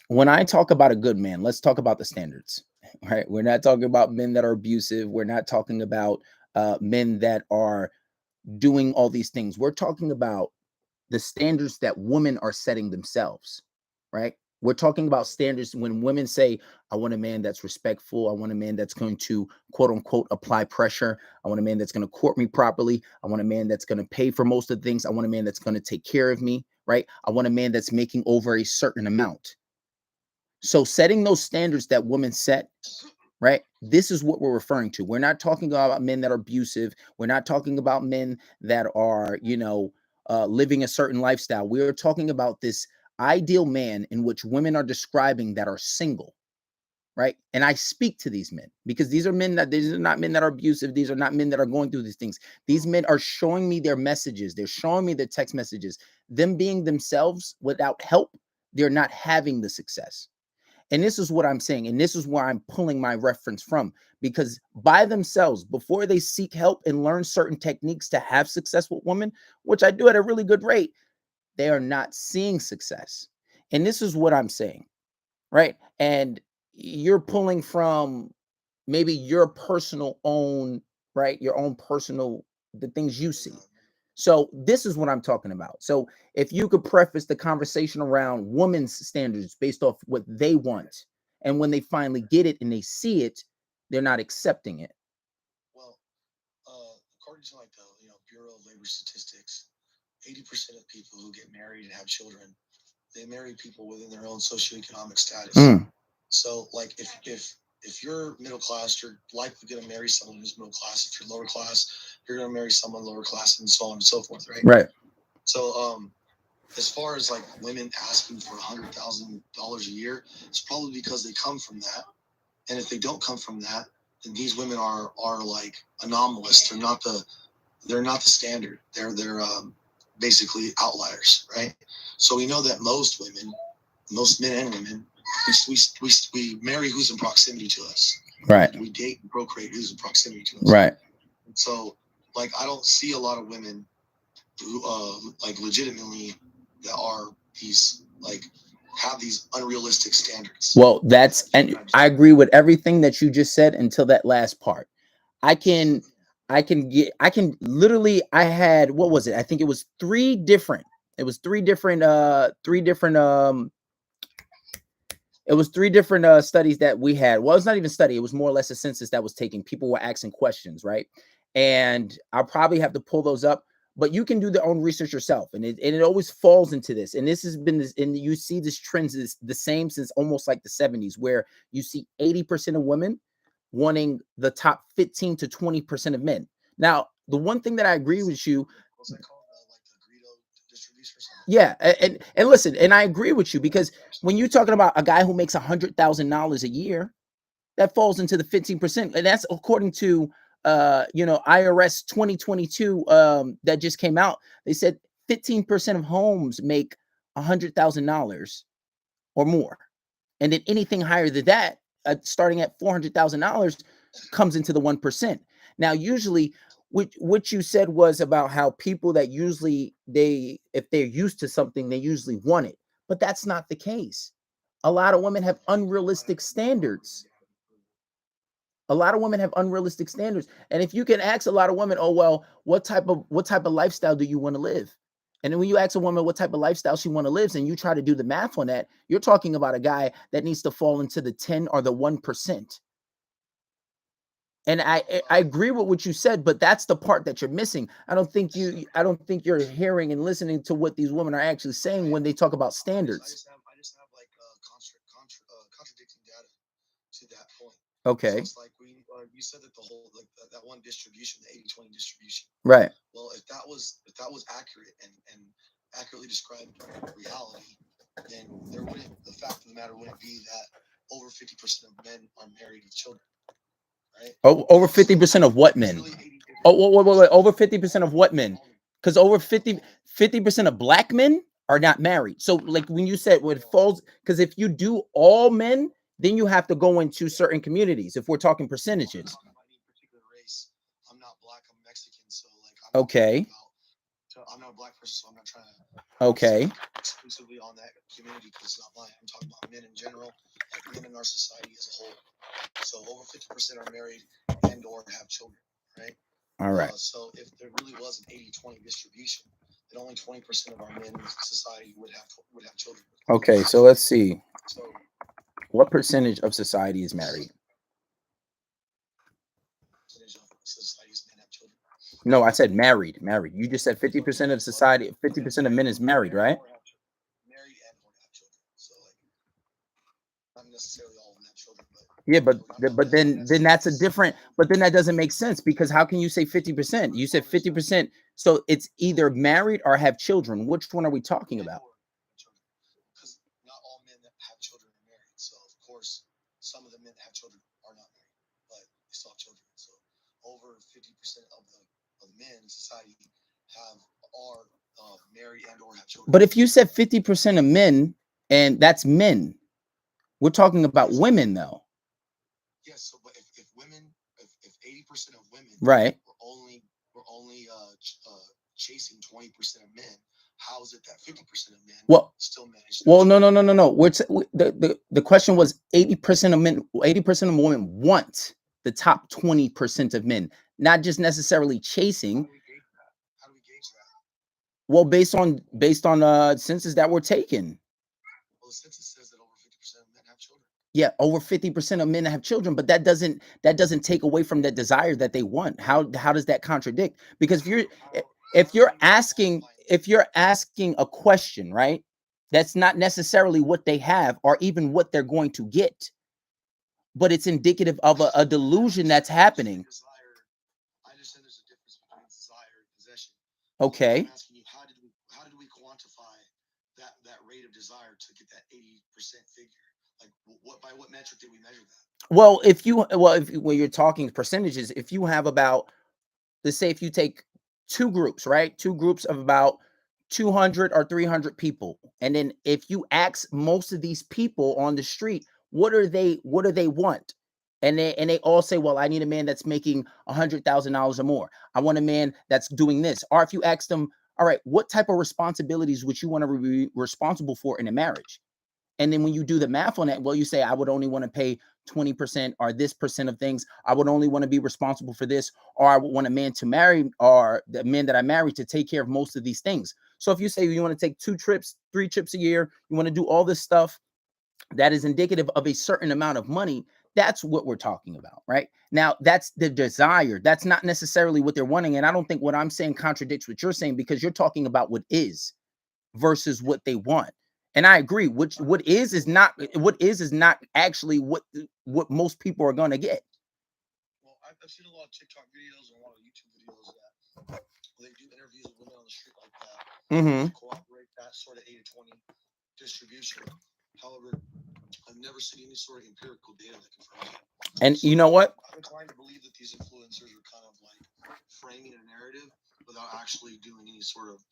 when I talk about a good man, let's talk about the standards, right? We're not talking about men that are abusive. We're not talking about men that are doing all these things. We're talking about the standards that women are setting themselves, right? We're talking about standards when women say, I want a man that's respectful. I want a man that's going to, quote unquote, apply pressure. I want a man that's going to court me properly. I want a man that's going to pay for most of the things. I want a man that's going to take care of me, right? I want a man that's making over a certain amount. So setting those standards that women set, right? This is what we're referring to. We're not talking about men that are abusive. We're not talking about men that are, living a certain lifestyle. We're talking about this ideal man in which women are describing that are single, right? And I speak to these men because these are not men that are abusive. These are not men that are going through these things. These men are showing me their messages. They're showing me their text messages. Them being themselves without help, they're not having the success. And this is what I'm saying. And this is where I'm pulling my reference from, because by themselves, before they seek help and learn certain techniques to have success with women, which I do at a really good rate, they are not seeing success. And this is what I'm saying, right? And you're pulling from maybe your personal own, right? Your own personal, the things you see. So this is what I'm talking about. So if you could preface the conversation around women's standards based off what they want, and when they finally get it and they see it, they're not accepting it. Well, according to like the Bureau of Labor Statistics, 80% of people who get married and have children, they marry people within their own socioeconomic status. So like if you're middle class, you're likely going to marry someone who's middle class. If you're lower class, you're going to marry someone lower class, and so on and so forth, right? Right. So as far as like women asking for $100,000 a year, it's probably because they come from that. And if they don't come from that, then these women are like anomalous. They're not the standard. They're basically outliers, right? So we know that most men and women, we marry who's in proximity to us. Right. We date and procreate who's in proximity to us. Right. So like I don't see a lot of women who like legitimately that are these like have these unrealistic standards. Well, and I agree with everything that you just said until that last part. I can literally, I had, what was it? I think it was three different studies that we had. Well, it's not even study. It was more or less a census that was taken. People were asking questions, right? And I'll probably have to pull those up, but you can do their own research yourself. And it always falls into this. And this has been this, and you see this trend is the same since almost like the 70s, where you see 80% of women wanting the top 15 to 20% of men. Now, the one thing that I agree with you, What's that called? Like the Greedo distribution or something? yeah, and listen, and I agree with you, because when you're talking about a guy who makes $100,000 a year, that falls into the 15%, and that's according to IRS 2022 that just came out. They said 15% of homes make $100,000 or more, and then anything higher than that, starting at $400,000, comes into the 1%. Now, usually, what you said was about how people that usually if they're used to something, they usually want it, but that's not the case. A lot of women have unrealistic standards. And if you can ask a lot of women, oh, well, what type of lifestyle do you want to live? And then when you ask a woman what type of lifestyle she want to live, and you try to do the math on that, you're talking about a guy that needs to fall into the 10 or the 1%. And I agree with what you said, but that's the part that you're missing. I don't think you're hearing and listening to what these women are actually saying when they talk about standards. I just have like contradicting data to that point. Okay. So it's like you said that the whole like that one distribution, the 80-20 distribution. Right. Well, if that was accurate and accurately described reality, then the fact of the matter wouldn't be that over 50% of men are married with children. Right? Oh, over 50% of what men? Oh, wait. Over 50% of what men? Because over 50% of black men are not married. So, like when you said what falls, because if you do all men, then you have to go into certain communities. If we're talking percentages. Particular race. I'm not black. I'm Mexican. So, like, okay. I'm not a black person, so I'm not trying to. Okay. Exclusively on that community because it's not mine. I'm talking about men in general, like men in our society as a whole. So over 50% are married and or have children, right? All right. So if there really was an 80-20 distribution, that only 20% of our men in society would have children. Okay, so let's see. So What percentage of society is married? percentage of society's men have children. No, I said married. Married. You just said 50% of society, 50% of men is married, right? Married and or have children. So like, not necessarily all of them have children, but Yeah, but then that's a different. But then that doesn't make sense because how can you say 50%? You said 50%. So it's either married or have children. Which one are we talking about? Because not all men that have children are married. So of course, some of the men that have children are not married, but they still have children. So over 50% of the men in society are married and or have children. But if you said 50% of men, and that's men, we're talking about women though. Yes. So, but if women, if 80% of women, Right. we're only chasing 20% of men. How is it that 50% of men still manage to? Well, no. The question was 80% of men, 80% of women want the top 20% of men, not just necessarily chasing. How do we gauge that? Well, based on census that were taken. Well, the census says that over 50% of men have children. Yeah, over 50% of men have children, but that doesn't take away from the desire that they want. How does that contradict? Because if you're asking a question, right, that's not necessarily what they have or even what they're going to get, but it's indicative of a delusion that's happening. I understand there's a difference between desire and possession. Okay. I'm asking you, how did we quantify that rate of desire to get that 80% figure? Like, by what metric did we measure that? Well, when you're talking percentages, if you have about, let's say if you take two groups, right? Two groups of about 200 or 300 people. And then if you ask most of these people on the street, what do they want? And they all say, well, I need a man that's making $100,000 or more. I want a man that's doing this. Or if you ask them, all right, what type of responsibilities would you want to be responsible for in a marriage? And then when you do the math on that, well, you say, I would only want to pay 20% or this percent of things. I would only want to be responsible for this, or I would want a man to marry, or the men that I marry to take care of most of these things. So if you say you want to take 2 trips, 3 trips a year, you want to do all this stuff that is indicative of a certain amount of money, that's what we're talking about, right? Now, that's the desire. That's not necessarily what they're wanting. And I don't think what I'm saying contradicts what you're saying, because you're talking about what is versus what they want. And I agree. What is not actually what most people are going to get. Well, I've seen a lot of TikTok videos and a lot of YouTube videos that they do interviews with women on the street like that. To cooperate that sort of 80-20 distribution. However, I've never seen any sort of empirical data that confirms it. And so, you know what? I'm inclined to believe that these influencers are kind of like framing a narrative without actually doing any sort of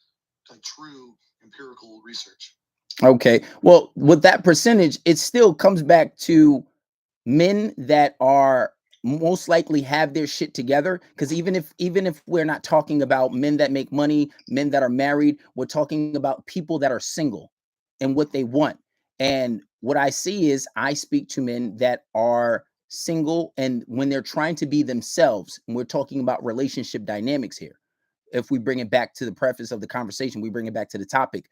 like true empirical research. Okay. Well, with that percentage, it still comes back to men that are most likely have their shit together. Because even if we're not talking about men that make money, men that are married, we're talking about people that are single and what they want. And what I see is I speak to men that are single, and when they're trying to be themselves, and we're talking about relationship dynamics here. If we bring it back to the preface of the conversation, we bring it back to the topic.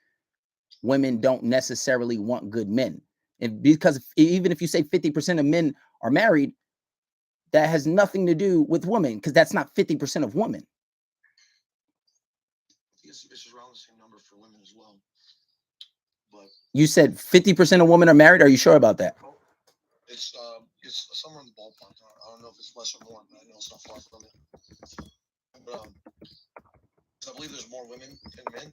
Women don't necessarily want good men. And because even if you say 50% of men are married, that has nothing to do with women, because that's not 50% of women. It's around the same number for women as well. But you said 50% of women are married. Are you sure about that? It's somewhere in the ballpark. I don't know if it's less or more, but I know it's not far from it. But I believe there's more women than men.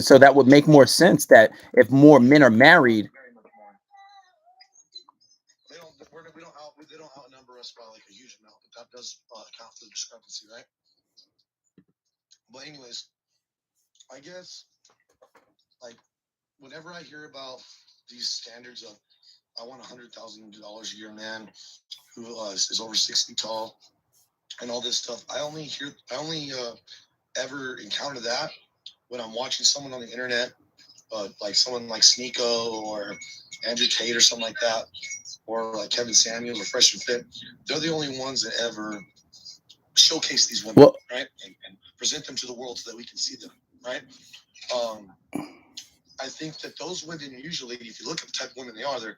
So that would make more sense that if more men are married, they don't outnumber us by like a huge amount, but that does account for the discrepancy, right? But anyways, I guess like whenever I hear about these standards of I want $100,000 a year man who is over 6 feet tall and all this stuff, I only ever encounter that when I'm watching someone on the internet, like someone like Sneeko or Andrew Tate or something like that, or like Kevin Samuels or Fresh and Fit. They're the only ones that ever showcase these women, right? And present them to the world so that we can see them. right? I think that those women usually, if you look at the type of women they are, they're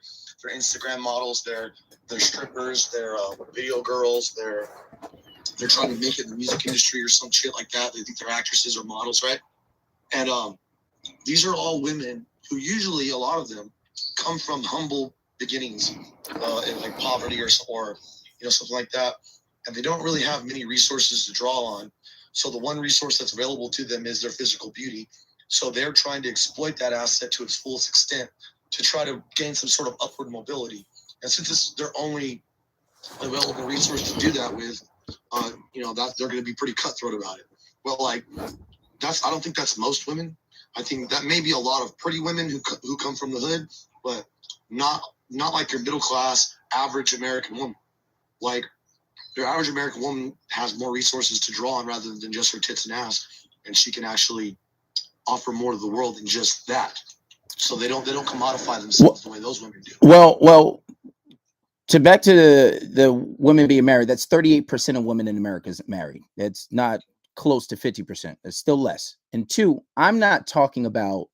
Instagram models, they're strippers, they're video girls, they're trying to make it in the music industry or some shit like that. They think they're actresses or models, right? And these are all women who usually, a lot of them, come from humble beginnings, in like poverty or something like that, and they don't really have many resources to draw on. So the one resource that's available to them is their physical beauty. So they're trying to exploit that asset to its fullest extent to try to gain some sort of upward mobility. And since it's their only available resource to do that with, that they're going to be pretty cutthroat about it. Well, like I don't think that's most women. I think that may be a lot of pretty women who come from the hood, but not like your middle class average American woman. Like your average American woman has more resources to draw on rather than just her tits and ass, and she can actually offer more to the world than just that. So they don't commodify themselves the way those women do. Well, to back to the women being married, that's 38% of women in America is married. That's not close to 50%. It's still less. And two, I'm not talking about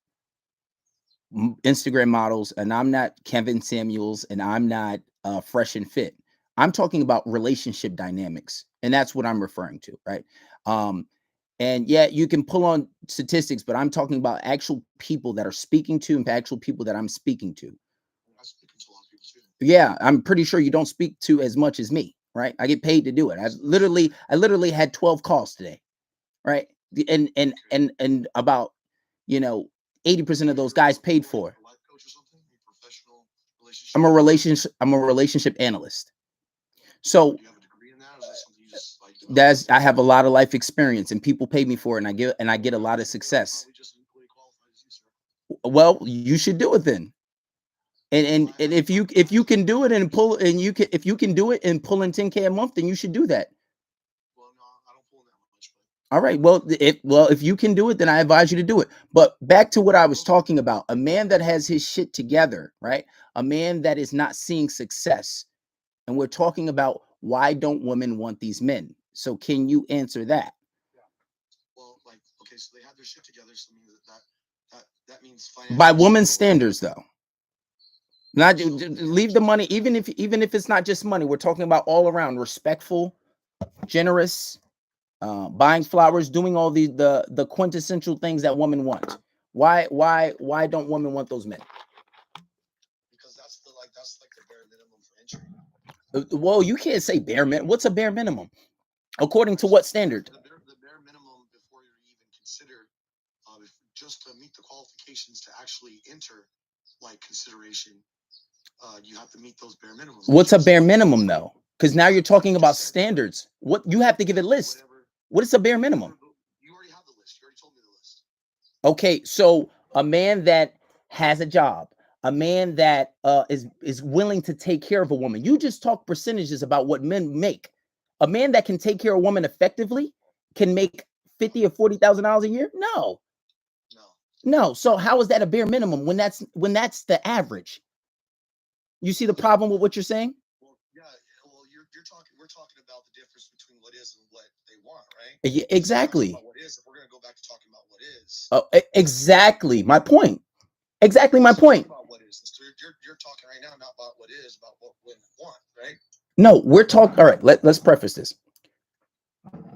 Instagram models, and I'm not Kevin Samuels, and I'm not Fresh and Fit. I'm talking about relationship dynamics, and that's what I'm referring to, right? And yeah, you can pull on statistics, but I'm talking about actual people that are speaking to, and actual people that I'm speaking to. I speak to a lot of people too. Yeah, I'm pretty sure you don't speak to as much as me, right? I get paid to do it. I literally had 12 calls today, right? And about 80% of those guys paid for. Life coach or something? Professional relationship. I'm a relationship analyst. So Do you have a degree in that, or is that something you just like? I have a lot of life experience, and people pay me for it, and I get a lot of success. Probably just equally qualified as you, sir. Well, you should do it then. And if you can do it and pull, and if you can do it and pull in 10K a month, then you should do that. Well, no, I don't pull that much, but All right. If you can do it, then I advise you to do it. But back to what I was talking about, a man that has his shit together, right? A man that is not seeing success. And we're talking about, why don't women want these men? So can you answer that? well, like, okay, so they have their shit together, so that means By financial women's stability. standards, though. Not leave the money, even if it's not just money. We're talking about all around respectful, generous, buying flowers, doing all the quintessential things that women want. Why don't women want those men? Because that's like the bare minimum for entry. Well, you can't say bare minimum. What's a bare minimum? According to what standard? The bare minimum before you even consider, just to meet the qualifications to actually enter, like, consideration, you have to meet those bare minimums. What's a bare minimum, though? Because now you're talking about standards. What you have to give a list. What is a bare minimum? You already have the list. You already told me the list. Okay, so a man that has a job, a man that is willing to take care of a woman. You just talk percentages about what men make. A man that can take care of a woman effectively can make $50,000 or $40,000 a year. No. No. So how is that a bare minimum when that's the average? You see the problem with what you're saying? Well, yeah. Well, you're talking. We're talking about the difference between what is and what they want, right? Yeah, exactly. What is? If we're gonna go back to talking about what is. Exactly my point. Exactly my point. About what is. You're talking right now, not about what is, about what women want, right? No, we're talking. All right, let's preface this.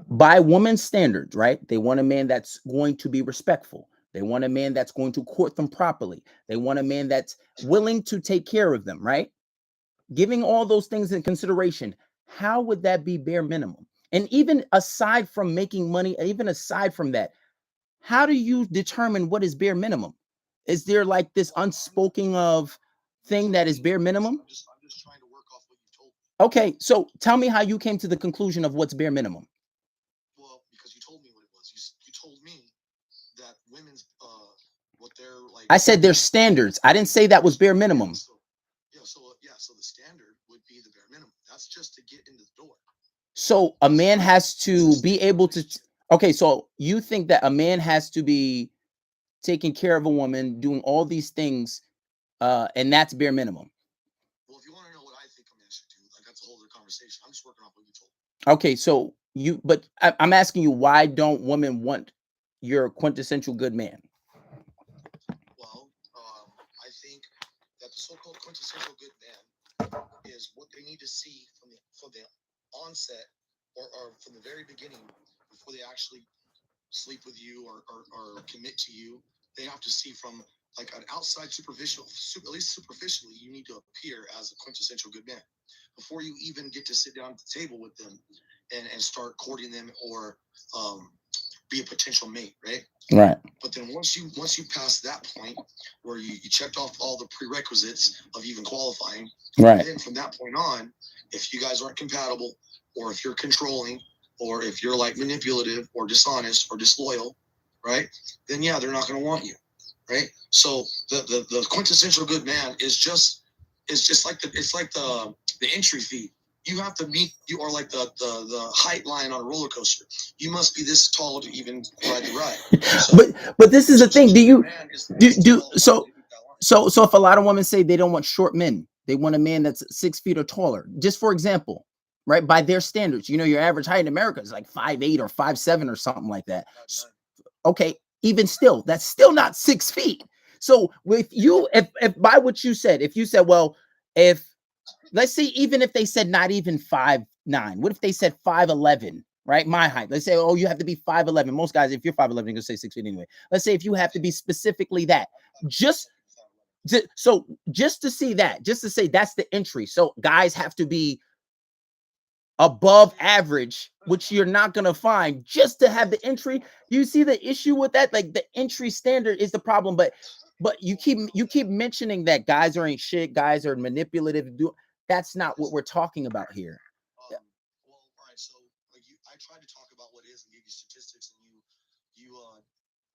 By women's standards, right? They want a man that's going to be respectful. They want a man that's going to court them properly. They want a man that's willing to take care of them, right? Giving all those things in consideration, how would that be bare minimum? And even aside from making money, even aside from that, how do you determine what is bare minimum? Is there like this unspoken of thing that is bare minimum? I'm just trying to work off what you told me. Okay, so tell me how you came to the conclusion of what's bare minimum. Well, because you told me what it was. You told me that women's what they're like. I said there's standards. I didn't say that was bare minimum. So the standard would be the bare minimum. That's just to get into the door. So a man has to be able to. Okay, so you think that a man has to be taking care of a woman, doing all these things, and that's bare minimum. Well, if you want to know what I think a man should do, like, that's a whole other conversation. I'm just working off what you told me. Okay, so I'm asking you, why don't women want your quintessential good man? Well, I think that the so-called quintessential good man is what they need to see from the onset or from the very beginning before they actually sleep with you or commit to you. They have to see from like an outside at least superficially, you need to appear as a quintessential good man before you even get to sit down at the table with them and start courting them or be a potential mate, right? Right. But then once you pass that point where you checked off all the prerequisites of even qualifying, Right. then from that point on, if you guys aren't compatible, or if you're controlling, or if you're like manipulative or dishonest or disloyal, right? Then yeah, they're not going to want you, right? So the quintessential good man is just like the entry fee. You have to meet you are like the height line on a roller coaster. You must be this tall to even ride the ride. So, but this is the thing. Do you man is do qualified so? to meet that line. So if a lot of women say they don't want short men, they want a man that's 6 feet or taller. Just for example, right? By their standards, you know, your average height in America is like 5'8" or 5'7" or something like that. Okay, even still, that's still not 6 feet. So with you, if by what you said, if you said, well, if let's say even if they said not even 5'9", what if they said 5'11"? Right, my height. Let's say, oh, you have to be 5'11". Most guys, if you're 5'11", you're gonna say 6 feet anyway. Let's say if you have to be specifically that, just so just to see that, just to say that's the entry. So guys have to be above average, which you're not gonna find just to have the entry. You see the issue with that? Like the entry standard is the problem, but you keep mentioning that guys are ain't shit, guys are manipulative. That's not what we're talking about here. Well, all right. So, like I tried to talk about what is and give you statistics, and you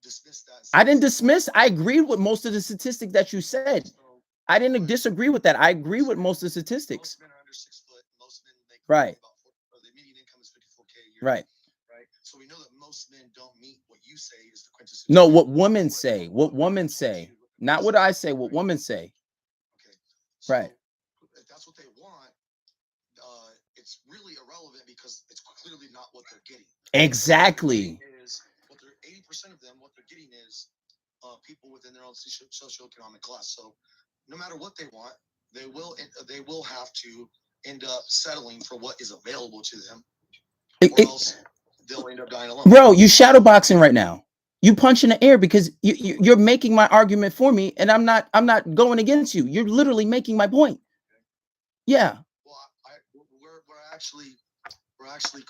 dismissed that. I didn't dismiss. I agreed with most of the statistics that you said. So, I didn't disagree with that. I agree with most of the statistics. most men are under 6 foot. Most men make Right. about the median income is 54K a year. Right. Right. So we know that most men don't meet what you say is the quintessential. No, what women say. What women say. Not what I say. What women say. Okay. So Right. if that's what they want, it's really irrelevant because it's clearly not what they're getting. Exactly. Is what they're 80% of them. What they're getting is people within their own socioeconomic class. So no matter what they want, they will have to end up settling for what is available to them, or else they'll end up dying alone. Bro, you shadow boxing right now. You punch in the air because you're making my argument for me, and I'm not going against you. You're literally making my point. Yeah. Well, we're actually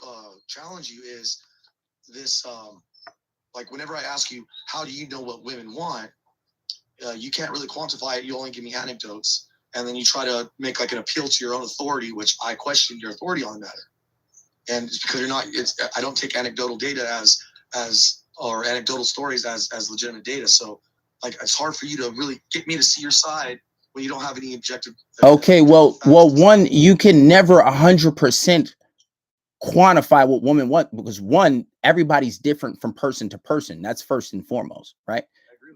challenge you is this like whenever I ask you how do you know what women want, you can't really quantify it. You only give me anecdotes, and then you try to make like an appeal to your own authority, which I question your authority on the matter. And it's because you're not. I don't take anecdotal data or anecdotal stories as legitimate data. So like it's hard for you to really get me to see your side when you don't have any objective. Okay, well, one, you can never 100% quantify what women want because one, everybody's different from person to person. That's first and foremost, right?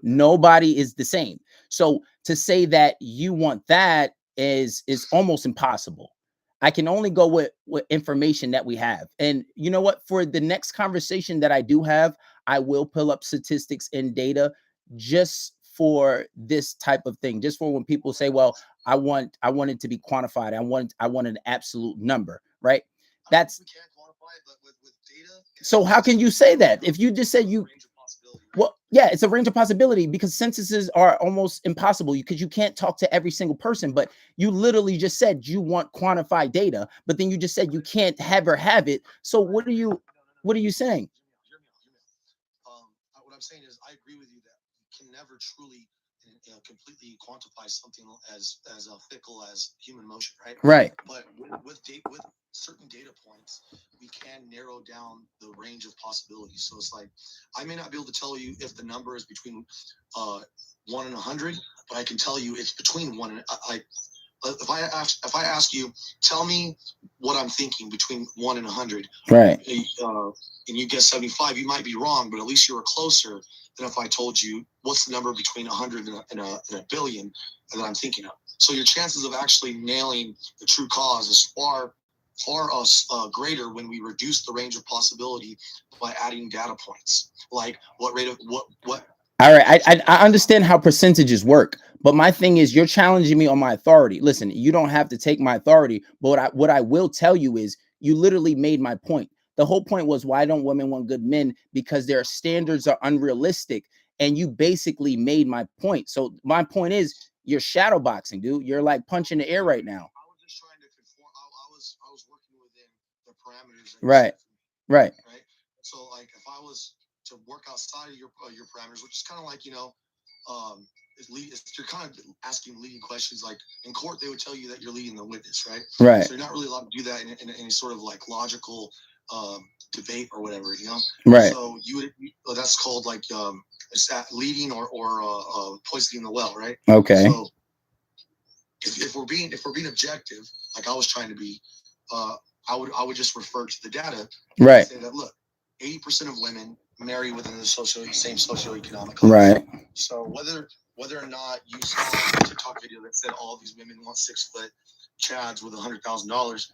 Nobody is the same. So to say that you want that is almost impossible. I can only go with information that we have. And you know what? For the next conversation that I do have, I will pull up statistics and data just for this type of thing. Just for when people say, well, I want it to be quantified. I want an absolute number, right? That's we can't quantify it, but with data. So how can you say that if you just said you? Well, yeah, it's a range of possibility because censuses are almost impossible because you can't talk to every single person. But you literally just said you want quantified data, but then you just said you can't have it. So what are you saying? What I'm saying is, I agree with you that you can never truly completely quantify something as fickle as human motion, right? Right. But with certain data points, we can narrow down the range of possibilities. So it's like I may not be able to tell you if the number is between 1 and 100, but I can tell you it's between 1 and if I ask you, tell me what I'm thinking between 1 and 100, right? And you guess 75, you might be wrong, but at least you were closer than if I told you what's the number between 100 and a billion that I'm thinking of. So your chances of actually nailing the true cause is far far greater when we reduce the range of possibility by adding data points, like what rate of what. All right, I understand how percentages work, but my thing is you're challenging me on my authority. Listen, you don't have to take my authority, but what I will tell you is you literally made my point. The whole point was, why don't women want good men? Because their standards are unrealistic, and you basically made my point. So my point is you're shadow boxing, dude. You're like punching the air right now. I was just trying to conform. I was working within the parameters. Right. Right. Right. So like if I was to work outside of your parameters, which is kind of like, you're kind of asking leading questions. Like in court, they would tell you that you're leading the witness, right? Right. So you're not really allowed to do that in any sort of like logical debate or whatever, Right. So that's called like it's that leading or poisoning the well, right? Okay. So if we're being objective, like I was trying to be, I would just refer to the data. Right. And say that look, 80% of women marry within the same socioeconomic class. Right. So whether or not you saw a TikTok video that said all these women want 6-foot chads with $100,000,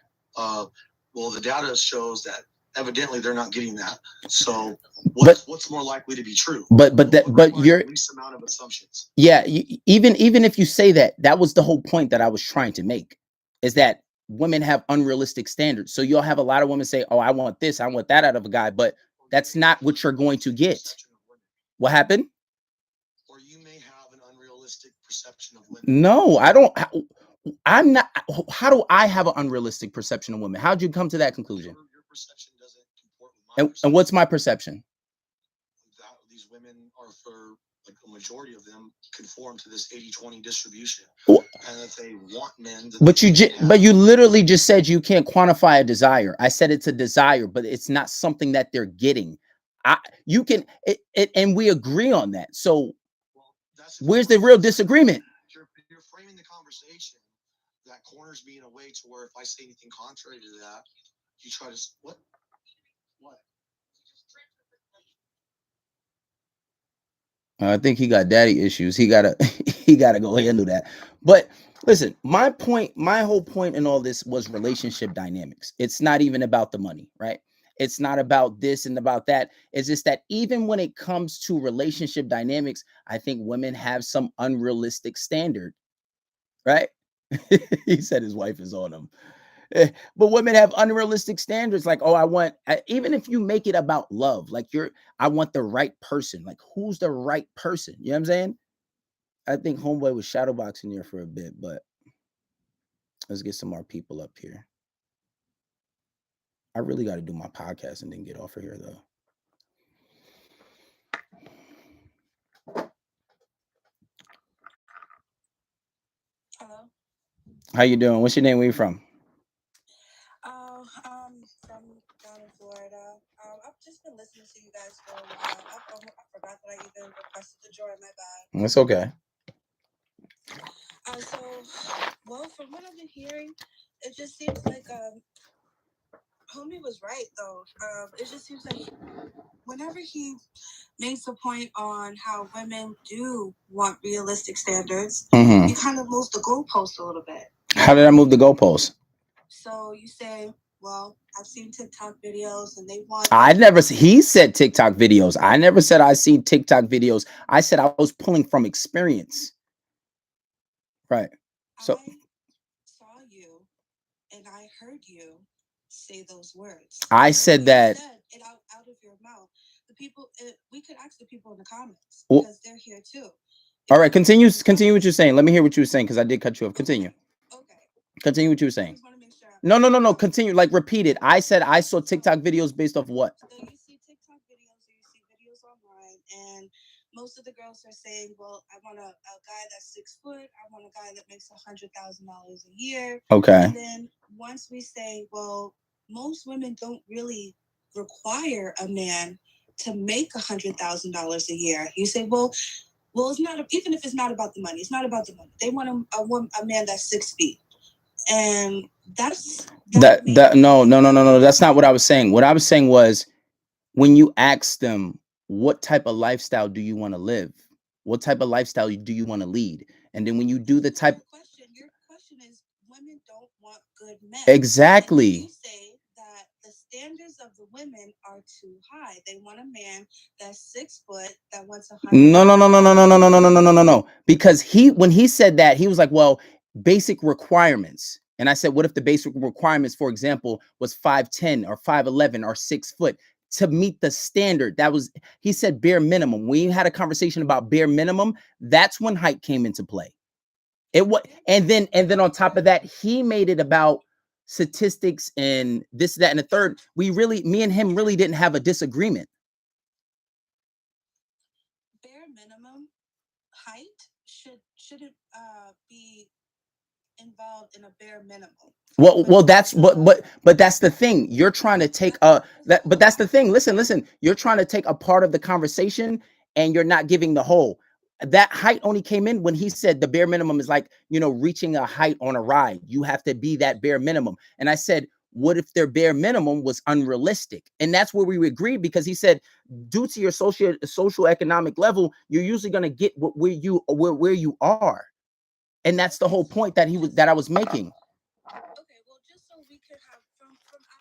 well, the data shows that evidently they're not getting that. So what's more likely to be true? But you're least amount of assumptions. Yeah, even if you say that, that was the whole point that I was trying to make, is that women have unrealistic standards. So you'll have a lot of women say, "Oh, I want this, I want that out of a guy," but that's not what you're going to get. What happened? Or you may have an unrealistic perception of women. No, I don't. I'm not. How do I have an unrealistic perception of women? How'd you come to that conclusion? Your perception doesn't comport with my perception. And what's my perception? That these women are, for like a majority of them, conform to this 80-20 distribution, and that they want men. But you literally just said you can't quantify a desire. I said it's a desire, but it's not something that they're getting. You can, and we agree on that. So, where's the real disagreement? You're framing the conversation that corners me in a way to where if I say anything contrary to that, you try to what? I think he got daddy issues. He gotta go handle that. But listen, my whole point in all this was relationship dynamics. It's not even about the money, right? It's not about this and about that. It's just that even when it comes to relationship dynamics, I think women have some unrealistic standard, right? He said his wife is on him. But women have unrealistic standards. Like, oh, even if you make it about love, like I want the right person. Like, who's the right person? You know what I'm saying? I think homeboy was shadowboxing here for a bit, but let's get some more people up here. I really got to do my podcast and then get off of here, though. Hello. How you doing? What's your name? Where you from? From down in Florida. I've just been listening to you guys for a while. I forgot that I even requested to join. My bad. That's okay. Well, from what I've been hearing, it just seems like homie was right though. It just seems like whenever he makes a point on how women do want realistic standards, he kind of moves the goalpost a little bit. How did I move the goalpost? So you say, well, I've seen TikTok videos and they want. He said TikTok videos. I never said I seen TikTok videos. I said I was pulling from experience. Right. So I saw you and I heard you say those words. I said that. You said it out of your mouth. The people, we could ask the people in the comments because they're here too. All right, continue what you're saying. Let me hear what you were saying because I did cut you off. Continue. Okay. Continue what you were saying. No. Continue. Like, repeat it. I said I saw TikTok videos based off what? So you see TikTok videos or you see videos online, and most of the girls are saying, well, I want a guy that's 6 foot. I want a guy that makes $100,000 a year. Okay. And then once we say, well, most women don't really require a man to make $100,000 a year. You say, well, it's not, even if it's not about the money, it's not about the money. They want a man that's 6 feet. And no. That's not what I was saying. What I was saying was when you ask them, what type of lifestyle do you want to live? What type of lifestyle do you want to lead? And then when you do the type. Your question is women don't want good good men. Exactly. You say that the standards of the women are too high. They want a man that's 6 foot that wants a No. Because when he said that, he was like, well, basic requirements. And I said, what if the basic requirements, for example, was 5'10" or 5'11" or 6 foot to meet the standard? That was, he said bare minimum. We had a conversation about bare minimum. That's when height came into play. It was, and then on top of that, he made it about statistics and this, that, and the third. Me and him really didn't have a disagreement. Bare minimum height shouldn't be involved in a bare minimum. Well, that's but that's the thing. You're trying to take but that's the thing. Listen. You're trying to take a part of the conversation and you're not giving the whole. That height only came in when he said the bare minimum is like, reaching a height on a ride. You have to be that bare minimum. And I said, what if their bare minimum was unrealistic? And that's where we agreed, because he said, due to your social economic level, you're usually going to get where you are. And that's the whole point that I was making. Okay, well, just so we could have from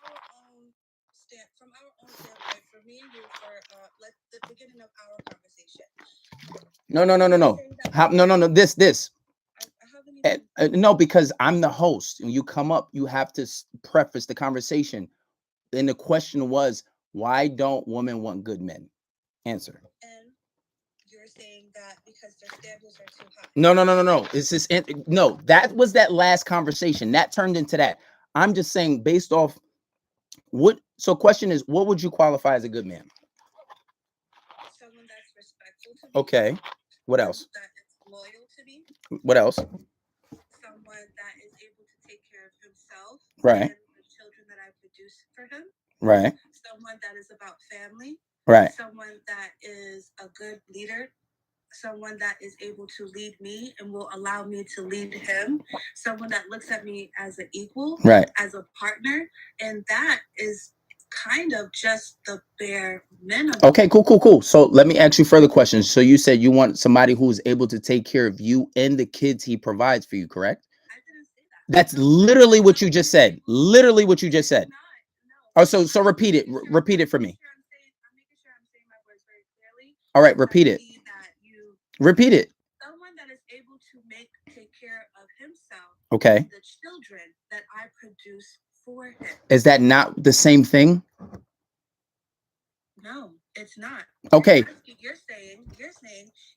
our own standpoint, for me and you, for like the beginning of our conversation. No. No. This. I haven't even... No, because I'm the host. When you come up, you have to preface the conversation. And the question was, why don't women want good men? Answer. And you're saying that because their standards are too high. No. It's just no. That was that last conversation that turned into that. I'm just saying, based off what. So, question is, what would you qualify as a good man? Someone that's respectful to me. Okay. What else? That is loyal to me. What else? Someone that is able to take care of himself. Right. And the children that I produce for him. Right. Someone that is about family. Right. Someone that is a good leader. Someone that is able to lead me and will allow me to lead him. Someone that looks at me as an equal. Right. As a partner. And that is kind of just the bare minimum. Okay, cool. So let me ask you further questions. So you said you want somebody who's able to take care of you and the kids he provides for you, correct? I didn't say that. That's literally what you just said. Literally what you just said. Oh, so repeat it. Repeat it for me. I'm making sure I'm saying my words very clearly. All right, repeat it. Repeat it. Someone that is able to take care of himself. Okay. And the children that I produce for him. Is that not the same thing? No, it's not. Okay. You're saying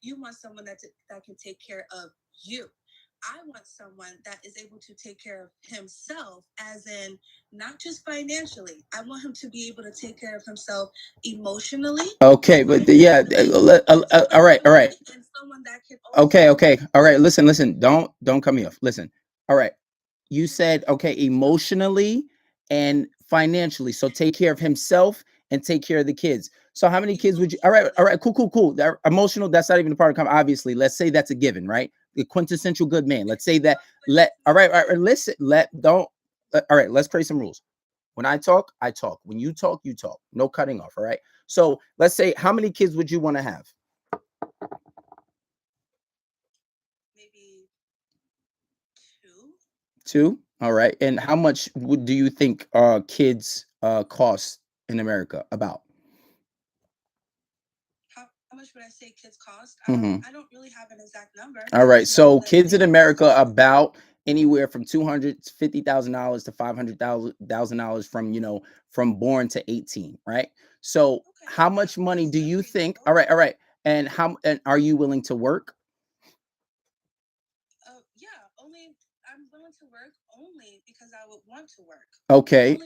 you want someone that can take care of you. I want someone that is able to take care of himself, as in not just financially. I want him to be able to take care of himself emotionally. Okay, but yeah, all right. And someone that can also... Okay. All right, listen. Don't cut me off. Listen. All right. You said, okay, emotionally and financially. So take care of himself and take care of the kids. So how many kids would you? All right, cool. That emotional, that's not even a part of conversation. Obviously, let's say that's a given, right? The quintessential good man. Let's say that. All right. Listen. All right. Let's create some rules. When I talk, I talk. When you talk, you talk. No cutting off. All right. So let's say, how many kids would you want to have? Maybe 2. 2. All right. And how much do you think kids cost in America? About how much would I say kids cost? Mm-hmm. I don't really have an exact number. All right. So kids in America about anywhere from $250,000 to $500,000 from born to 18. Right. So how much money do you think? All right. And are you willing to work? Yeah, I'm willing to work only because I would want to work. Okay.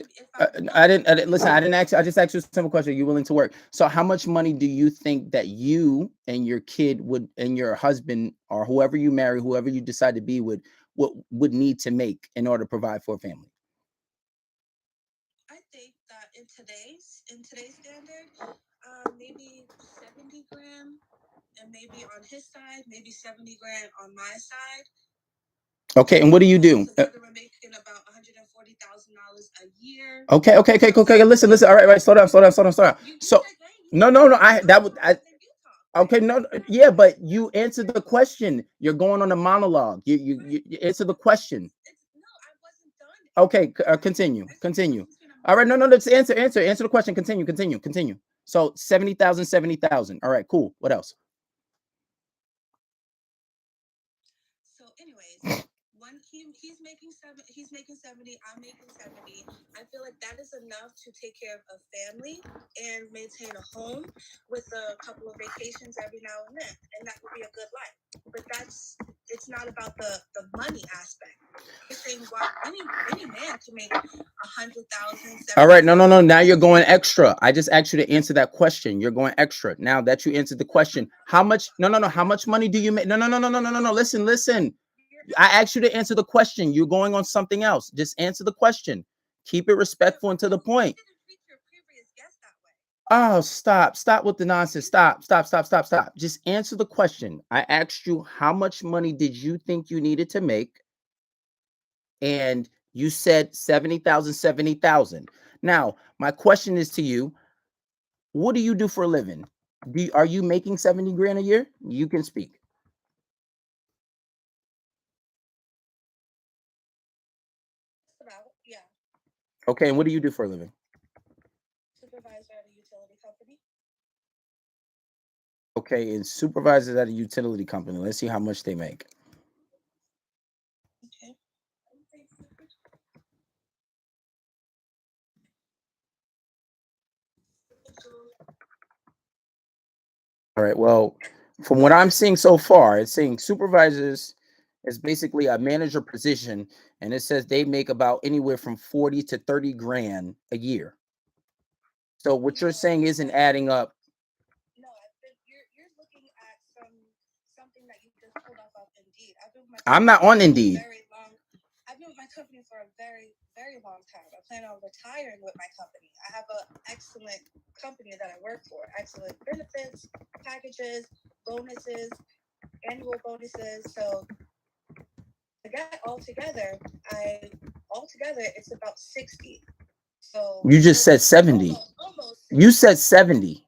I didn't listen. I didn't ask. I just asked you a simple question. Are you willing to work? So how much money do you think that you and your kid and your husband, or whoever you marry, whoever you decide to be with, would need to make in order to provide for a family? I think that in today's standard, maybe 70 grand, and maybe on his side, maybe 70 grand on my side. Okay, and what do you do? We're making about $140,000 a year. Okay. Listen. All right. Slow down. So, no. Okay, no, yeah, but you answered the question. You're going on a monologue. You answer the question. No, I wasn't done. Okay, continue. All right, no, let's answer the question. Continue. So 70,000, 70,000. All right, cool. What else? So, anyways, one he's making 70, I'm making 70. I feel like that is enough to take care of a family and maintain a home with a couple of vacations every now and then, and that would be a good life. But it's not about the money aspect. You're saying why any man can make 100,000. All right, no. Now you're going extra. I just asked you to answer that question. You're going extra. Now that you answered the question, how much? No. How much money do you make? No. Listen. I asked you to answer the question. You're going on something else. Just answer the question. Keep it respectful and to the point. Oh, stop with the nonsense. Stop. Just answer the question. I asked you how much money did you think you needed to make? And you said 70,000, 70,000. Now, my question is to you, what do you do for a living? Are you making 70 grand a year? You can speak. Yeah. Okay, and what do you do for a living? Supervisor at a utility company. Okay, and supervisors at a utility company. Let's see how much they make. Okay. All right, well, from what I'm seeing so far, it's saying supervisors is basically a manager position, and it says they make about anywhere from 40 to 30 grand a year. So what you're saying isn't adding up. No, you're looking at something that you just pulled off of Indeed. I'm not on Indeed. I've been with my company for a very, very long time. I plan on retiring with my company. I have an excellent company that I work for. Excellent benefits, packages, bonuses, annual bonuses. So altogether, it's about 60. So You just said 70. Almost You said 70.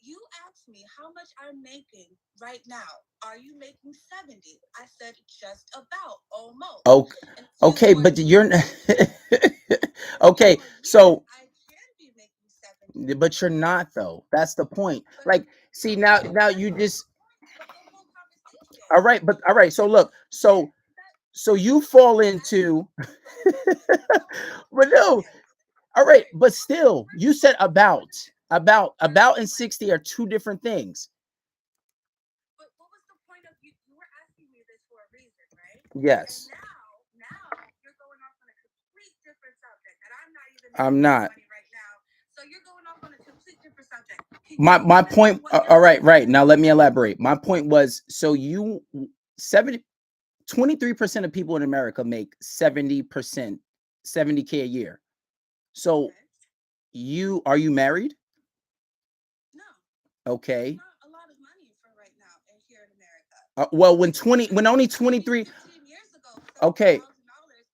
You asked me how much I'm making right now. Are you making 70? I said just about, almost. Okay, but you're okay. So I can be making 70. but you're not though. That's the point. Like, see now you just all right, but all right. So look, so you fall into but no, all right, but still, you said about and 60 are two different things. But what was the point of you? You were asking me this for a reason, right? Yes. And now you're going off on a complete different subject, and I'm not even I'm not. money right now. So you're going off on a complete different subject. My point. All right. Now let me elaborate. My point was, so you 23% of people in America make 70%, 70K a year. So are you married? No. Okay. Not a lot of money for right now and here in America. Well, when only 23. 15 years ago, Okay.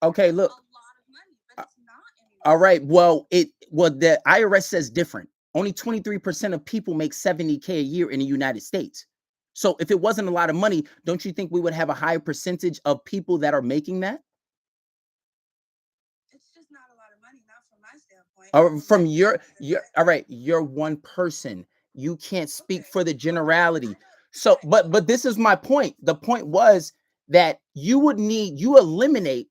Okay. Look. A lot of money, but it's not anymore. All right. Well, the IRS says different. Only 23% of people make 70K a year in the United States. So if it wasn't a lot of money, don't you think we would have a higher percentage of people that are making that? It's just not a lot of money, not from my standpoint. From your all right, you're one person. You can't speak for the generality. So, but this is my point. The point was that you eliminate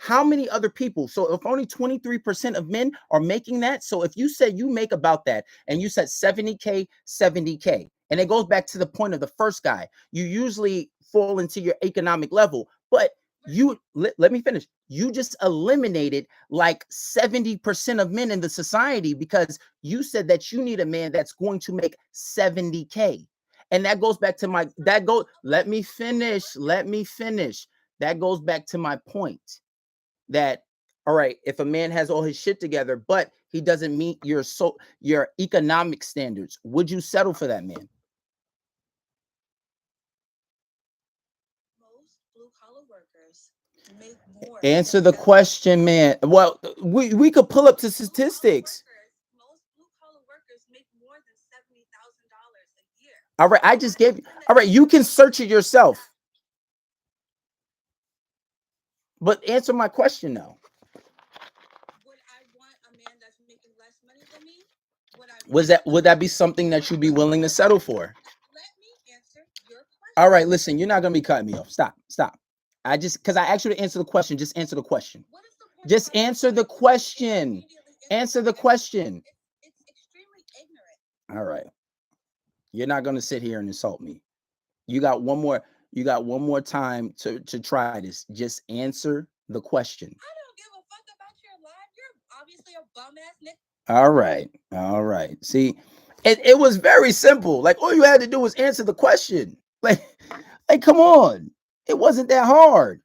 how many other people? So if only 23% of men are making that, so if you said you make about that and you said 70K, 70K, and it goes back to the point of the first guy, you usually fall into your economic level, but let me finish. You just eliminated like 70% of men in the society because you said that you need a man that's going to make 70K. And that goes back to let me finish. That goes back to my point that all right, if a man has all his shit together but he doesn't meet your economic standards, would you settle for that man? Most blue collar workers make more. Answer the question, man. Well, we could pull up the statistics. Most blue collar workers make more than $70,000 a year. All right, I just gave you. All right, you can search it yourself. But answer my question though. Would I want a man that's making less money than me? Would that be something that you'd be willing to settle for? Let me answer your question. All right, listen, you're not gonna be cutting me off. Stop. I just because I asked you to answer the question. Just answer the question. What is the point Just of my answer the response? question. Immediately Answer the question. It's extremely ignorant. All right. You're not gonna sit here and insult me. You got one more time to try this. Just answer the question. I don't give a fuck about your life. You're obviously a bum ass nigga. All right. See, it was very simple. Like all you had to do was answer the question. Like come on. It wasn't that hard.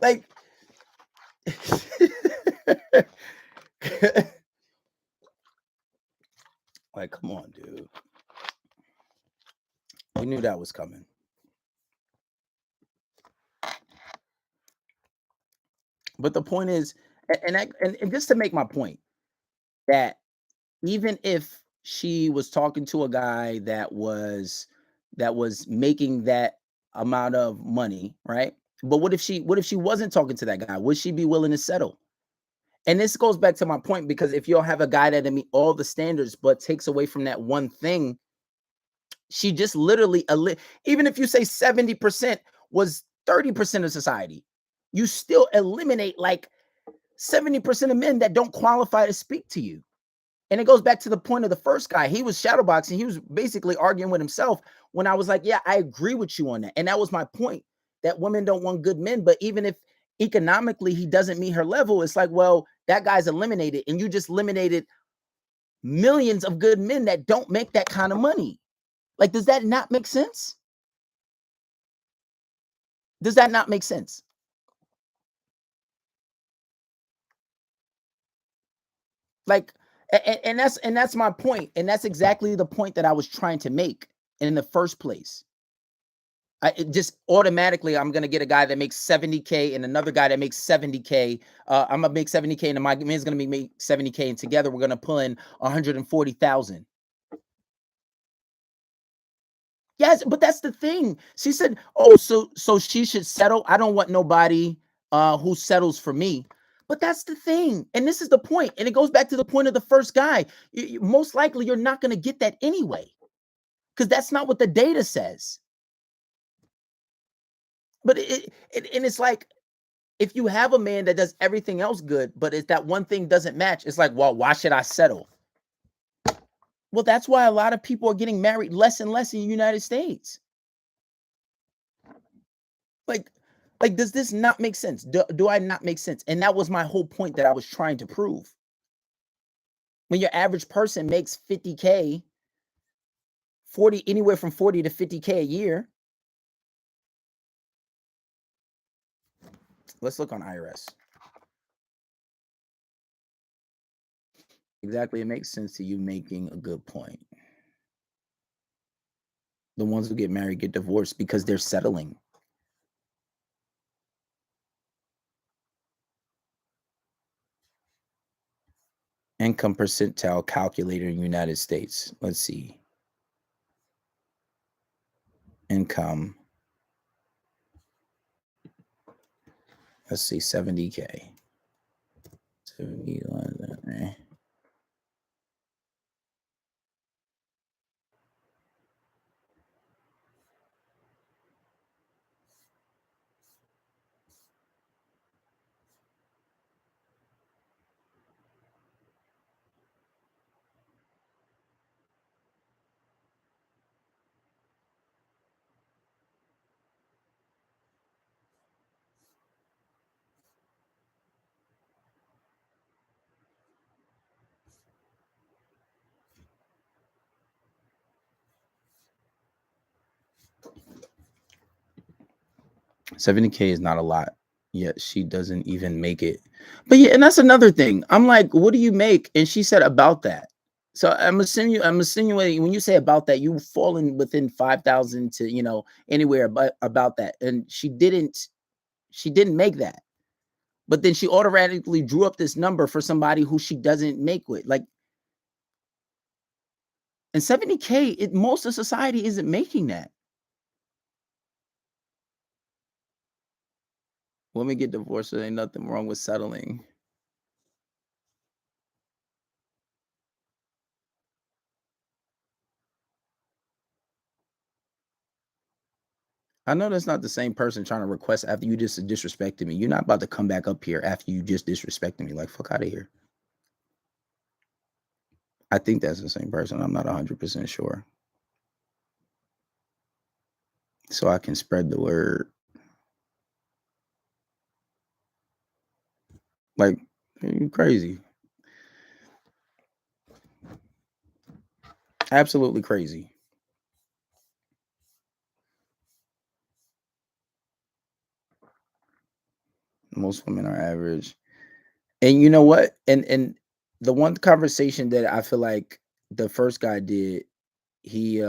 Like like come on, dude. We knew that was coming. But the point is, and just to make my point, that even if she was talking to a guy that was making that amount of money, right? But what if she wasn't talking to that guy? Would she be willing to settle? And this goes back to my point, because if you'll have a guy that meet all the standards but takes away from that one thing, she just literally even if you say 70% was 30% of society, you still eliminate like 70% of men that don't qualify to speak to you. And it goes back to the point of the first guy. He was shadowboxing. He was basically arguing with himself when I was like, yeah, I agree with you on that. And that was my point, that women don't want good men. But even if economically he doesn't meet her level, it's like, well, that guy's eliminated. And you just eliminated millions of good men that don't make that kind of money. Like, does that not make sense? Does that not make sense? Like, and that's my point, and that's exactly the point that I was trying to make in the first place. Just automatically, I'm gonna get a guy that makes 70K and another guy that makes 70K. I'm gonna make 70K, and my man's gonna make 70K, and together we're gonna pull in 140,000. Yes, but that's the thing. She said, "Oh, so she should settle. I don't want nobody who settles for me." But that's the thing, and this is the point, and it goes back to the point of the first guy. Most likely, you're not going to get that anyway, because that's not what the data says. But and it's like, if you have a man that does everything else good, but if that one thing doesn't match, it's like, well, why should I settle? Well, that's why a lot of people are getting married less and less in the United States. Like, does this not make sense? Do I not make sense? And that was my whole point that I was trying to prove. When your average person makes 50K, 40, anywhere from 40 to 50K a year. Let's look on IRS. Exactly. It makes sense to you making a good point. The ones who get married get divorced because they're settling. Income percentile calculator in the United States. Let's see. Income. Let's see, 70K. 71. 70K is not a lot, yet she doesn't even make it. But yeah, and that's another thing. I'm like, what do you make? And she said about that. So I'm insinuating when you say about that, you've fallen within 5,000 to anywhere about that. And she didn't make that. But then she automatically drew up this number for somebody who she doesn't make with. Like, and 70K, most of society isn't making that. Women get divorced, there ain't nothing wrong with settling. I know that's not the same person trying to request after you just disrespected me. You're not about to come back up here after you just disrespected me. Like, fuck out of here. I think that's the same person. I'm not 100% sure. So I can spread the word. Like, you crazy. Absolutely crazy. Most women are average. And you know what? And the one conversation that I feel like the first guy did, he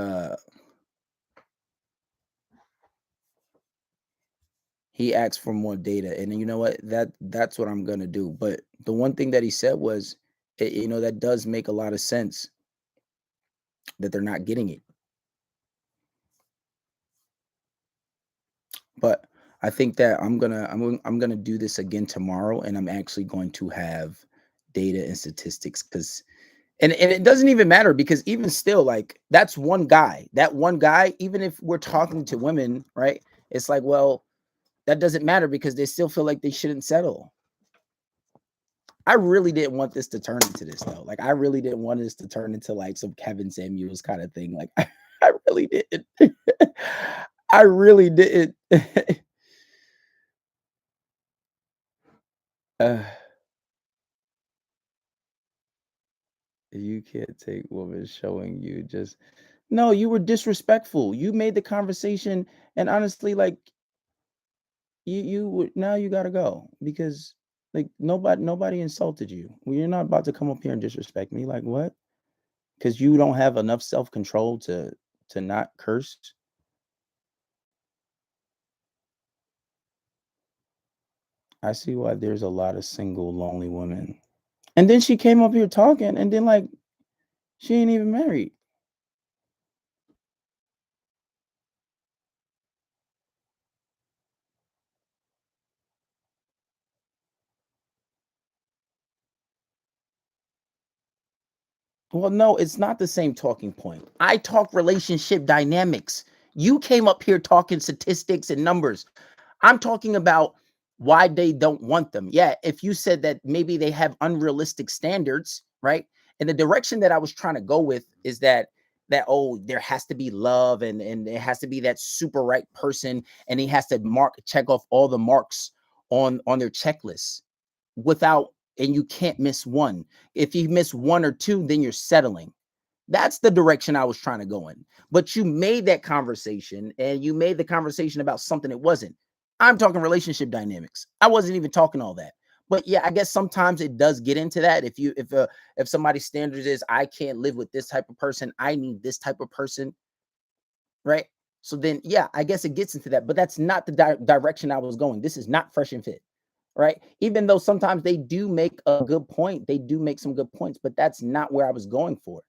he asked for more data. And you know what? That's what I'm gonna do. But the one thing that he said was, that does make a lot of sense that they're not getting it. But I think that I'm gonna do this again tomorrow, and I'm actually going to have data and statistics because and it doesn't even matter because even still, like that's one guy. That one guy, even if we're talking to women, right? It's like, well, that doesn't matter because they still feel like they shouldn't settle. I really didn't want this to turn into this though. Like I really didn't want this to turn into like some Kevin Samuels kind of thing. Like I really didn't. I really didn't. uh, you can't take women showing you just no, you were disrespectful. You made the conversation and honestly, like you would now you gotta go because like nobody insulted you. Well, you're not about to come up here and disrespect me. Like what? Because you don't have enough self-control to not curse. I see why there's a lot of single, lonely women. And then she came up here talking, and then like she ain't even married. Well, no, it's not the same talking point. I talk relationship dynamics. You came up here talking statistics and numbers. I'm talking about why they don't want them. Yeah, if you said that maybe they have unrealistic standards, right? And the direction that I was trying to go with is that oh, there has to be love and it has to be that super right person and he has to check off all the marks on their checklist without and you can't miss one. If you miss one or two, then you're settling. That's the direction I was trying to go in. But you made that conversation and you made the conversation about something it wasn't. I'm talking relationship dynamics. I wasn't even talking all that. But yeah, I guess sometimes it does get into that. If somebody's standards is I can't live with this type of person, I need this type of person, right? So then yeah, I guess it gets into that, but that's not the direction I was going. This is not fresh and fit, right? Even though sometimes they do make a good point, they do make some good points, but that's not where I was going for.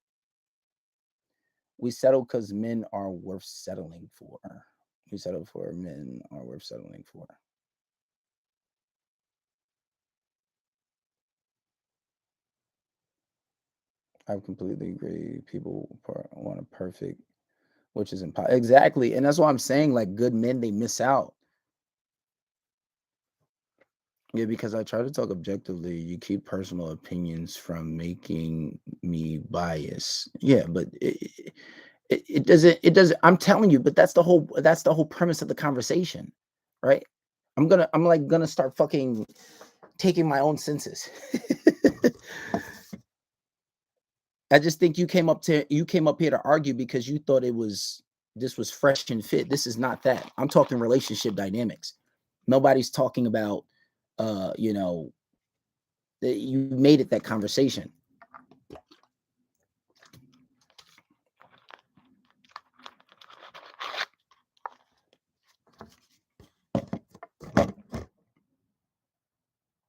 We settle because men are worth settling for. We settle for men are worth settling for. I completely agree. People want a perfect, which is impossible. Exactly. And that's why I'm saying, like, good men, they miss out. Yeah, because I try to talk objectively. You keep personal opinions from making me bias. Yeah, but it doesn't. I'm telling you, but that's the whole premise of the conversation, right? I'm like gonna start fucking taking my own census. I just think you came up here to argue because you thought this was fresh and fit. This is not that. I'm talking relationship dynamics. Nobody's talking about you made it that conversation.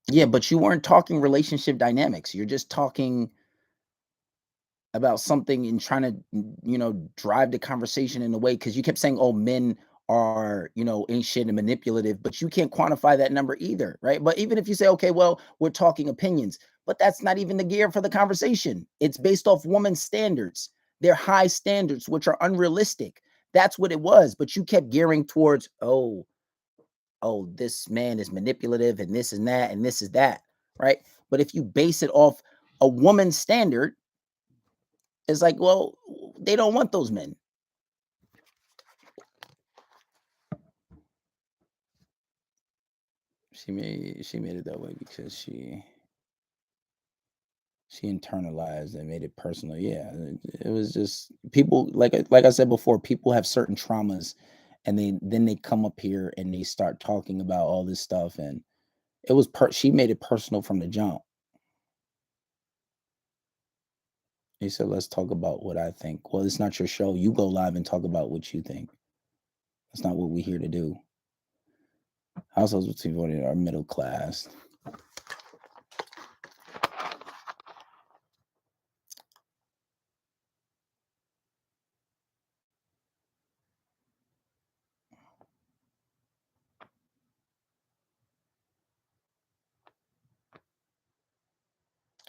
Yeah, but you weren't talking relationship dynamics. You're just talking about something and trying to drive the conversation in a way because you kept saying, "Oh, men are, ain't shit and manipulative, but you can't quantify that number either, right? But even if you say, okay, well, we're talking opinions, but that's not even the gear for the conversation. It's based off women's standards. They're high standards, which are unrealistic. That's what it was. But you kept gearing towards, oh, this man is manipulative and this and that and this is that, right? But if you base it off a woman's standard, it's like, well, they don't want those men. She made it that way because she internalized and made it personal. Yeah, it was just people, like I said before, people have certain traumas, and then they come up here and they start talking about all this stuff, and it was she made it personal from the jump. He said, let's talk about what I think. Well, it's not your show. You go live and talk about what you think. That's not what we're here to do. Households between voting are middle class.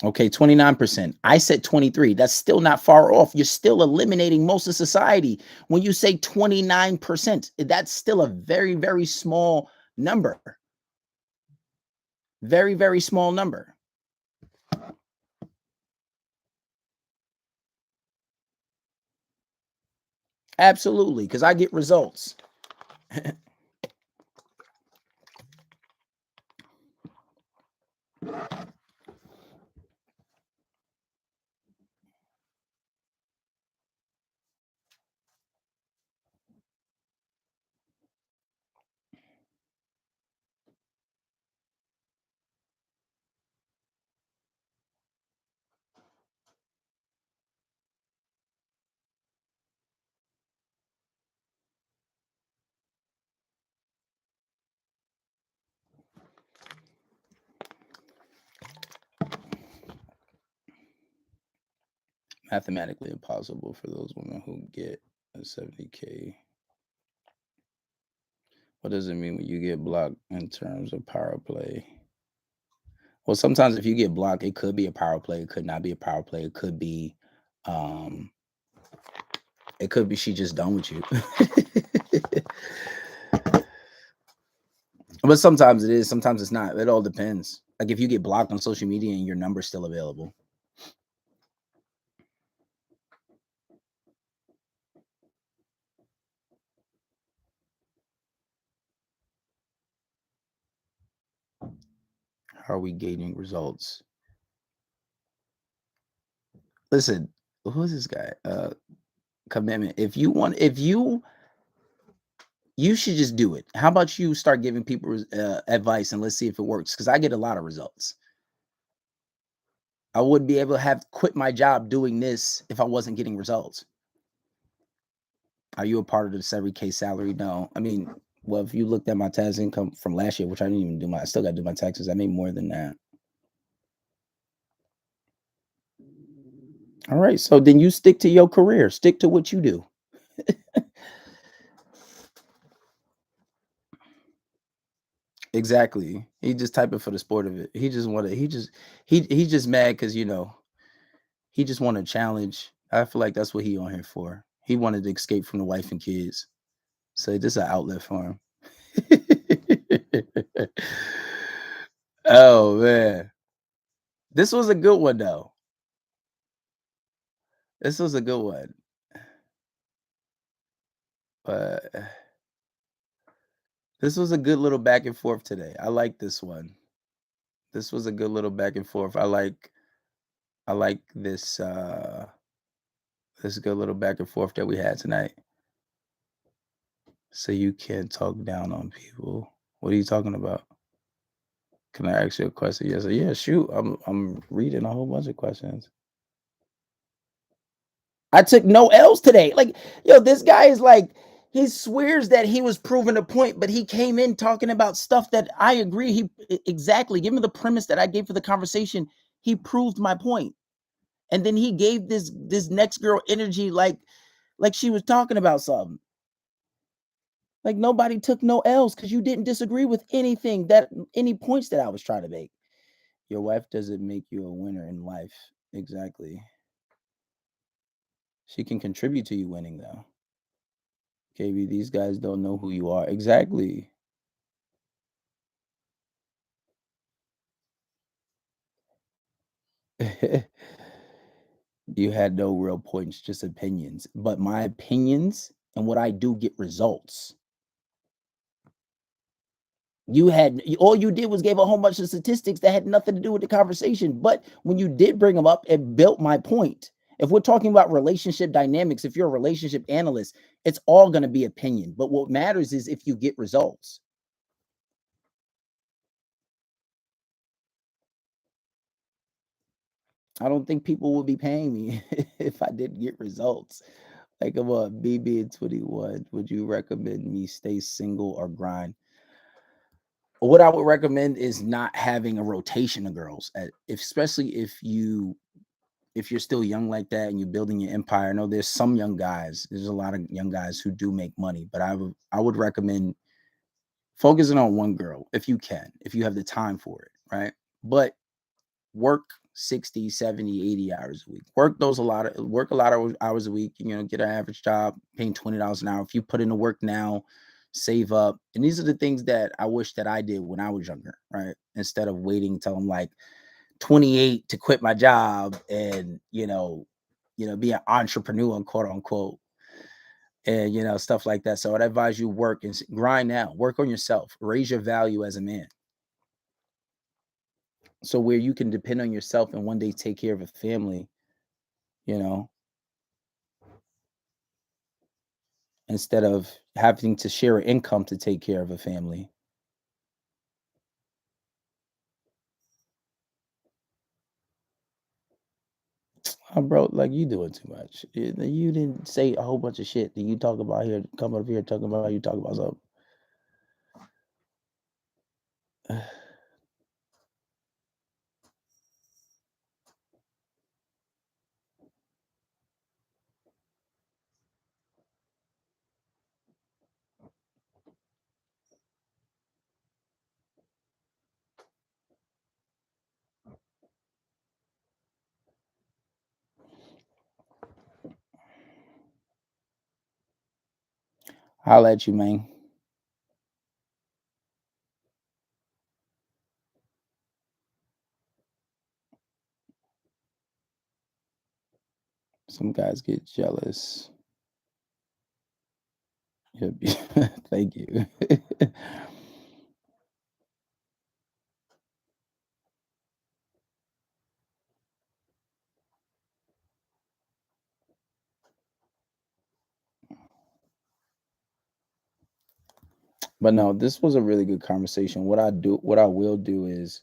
Okay, 29%. I said 23. That's still not far off. You're still eliminating most of society. When you say 29%, that's still a very, very small number. Very, very small number. Absolutely, because I get results. Mathematically impossible for those women who get a 70K. What does it mean when you get blocked in terms of power play? Well, sometimes if you get blocked, it could be a power play. It could not be a power play. Um, it could be she just done with you. But sometimes it is, sometimes it's not. It all depends. Like if you get blocked on social media and your number's still available. How are we gauging results? Listen, who's this guy? Commitment. If you should just do it. How about you start giving people advice and let's see if it works? Because I get a lot of results. I wouldn't be able to have quit my job doing this if I wasn't getting results. Are you a part of the 70K salary? No. I mean, well, if you looked at my tax income from last year, which I didn't even do I still got to do my taxes. I made more than that. All right. So then you stick to your career. Stick to what you do. Exactly. He just typing for the sport of it. He just mad because he just want a challenge. I feel like that's what he on here for. He wanted to escape from the wife and kids. So this is an outlet for him. Oh man. This was a good one though. This was a good one. But this was a good little back and forth today. I like this one. This was a good little back and forth. I like this this good little back and forth that we had tonight. So you can't talk down on people. What are you talking about? Can I ask you a question? Yes. Yeah, shoot. I'm reading a whole bunch of questions. I took no L's today. Like, yo, this guy is like, he swears that he was proving a point, but he came in talking about stuff that I agree. Exactly. Given the premise that I gave for the conversation, he proved my point. And then he gave this next girl energy like she was talking about something. Like nobody took no L's because you didn't disagree with anything that any points that I was trying to make. Your wife doesn't make you a winner in life. Exactly. She can contribute to you winning though. KB, these guys don't know who you are. Exactly. You had no real points, just opinions. But my opinions and what I do get results. You had all you did was gave a whole bunch of statistics that had nothing to do with the conversation. But when you did bring them up, it built my point. If we're talking about relationship dynamics, if you're a relationship analyst, it's all going to be opinion. But what matters is if you get results. I don't think people would be paying me if I didn't get results. Like, come on, BB at 21. Would you recommend me stay single or grind? What I would recommend is not having a rotation of girls, especially if you're still young like that and you're building your empire. I know there's some young guys. There's a lot of young guys who do make money, but I would recommend focusing on one girl if you can, if you have the time for it, right? But work 60, 70, 80 hours a week. Work a lot of hours a week, get an average job, paying $20 an hour. If you put in the work now, save up. And these are the things that I wish that I did when I was younger, right? Instead of waiting till I'm like 28 to quit my job and, be an entrepreneur, quote unquote, and stuff like that. So I'd advise you work and grind now, work on yourself, raise your value as a man. So where you can depend on yourself and one day take care of a family, you know, instead of having to share an income to take care of a family. Bro, like you doing too much. You didn't say a whole bunch of shit that you talk about here, come up here talking about you talk about something. Holla at you, man. Some guys get jealous. Thank you. But no, this was a really good conversation. What I will do is,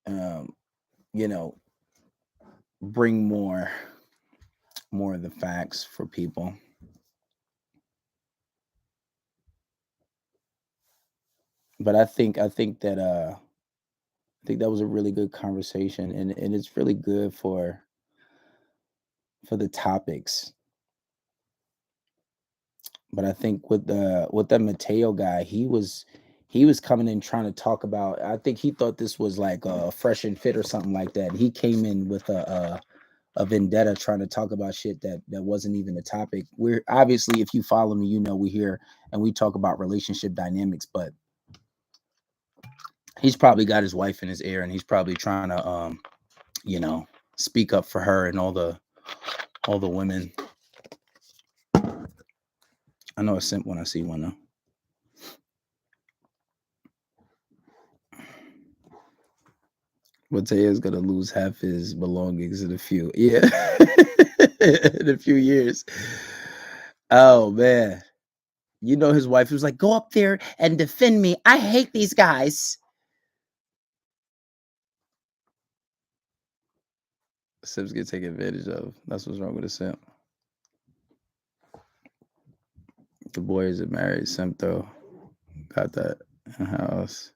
um, you know, bring more of the facts for people. But I think that was a really good conversation, and it's really good for the topics. But I think with the Mateo guy, he was coming in trying to talk about. I think he thought this was like a fresh and fit or something like that. He came in with a vendetta trying to talk about shit that wasn't even a topic. We're obviously, if you follow me, we here and we talk about relationship dynamics, but he's probably got his wife in his ear and he's probably trying to you know speak up for her and all the women. I know a simp when I see one though. Mateo's gonna lose half his belongings in a few, yeah, in a few years. Oh man, his wife was like, "Go up there and defend me. I hate these guys." Simps get taken advantage of. That's what's wrong with a simp. The boy is a married simp though. Got that in the house.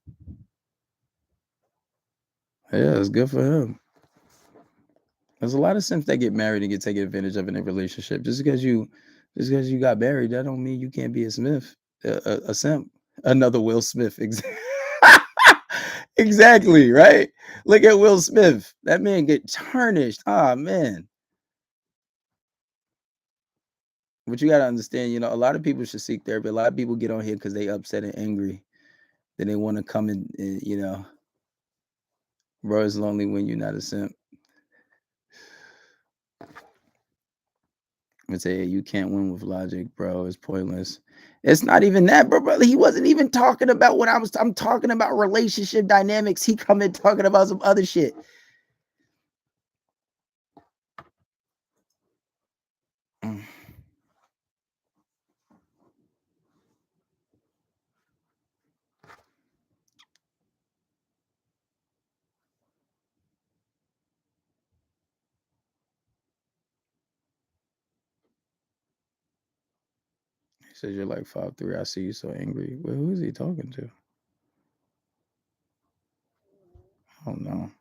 Yeah, it's good for him. There's a lot of simps that get married and get taken advantage of in a relationship. Just because you got married, that don't mean you can't be a Smith. A simp, another Will Smith. Exactly, right? Look at Will Smith. That man get tarnished. Ah, man. But you got to understand, a lot of people should seek therapy. A lot of people get on here because they upset and angry. Then they want to come in, bro, it's lonely when you're not a simp. I say, you can't win with logic, bro. It's pointless. It's not even that, bro. He wasn't even talking about what I'm talking about relationship dynamics. He come in talking about some other shit. He says you're like 5'3". I see you so angry. Well, who is he talking to? Oh no.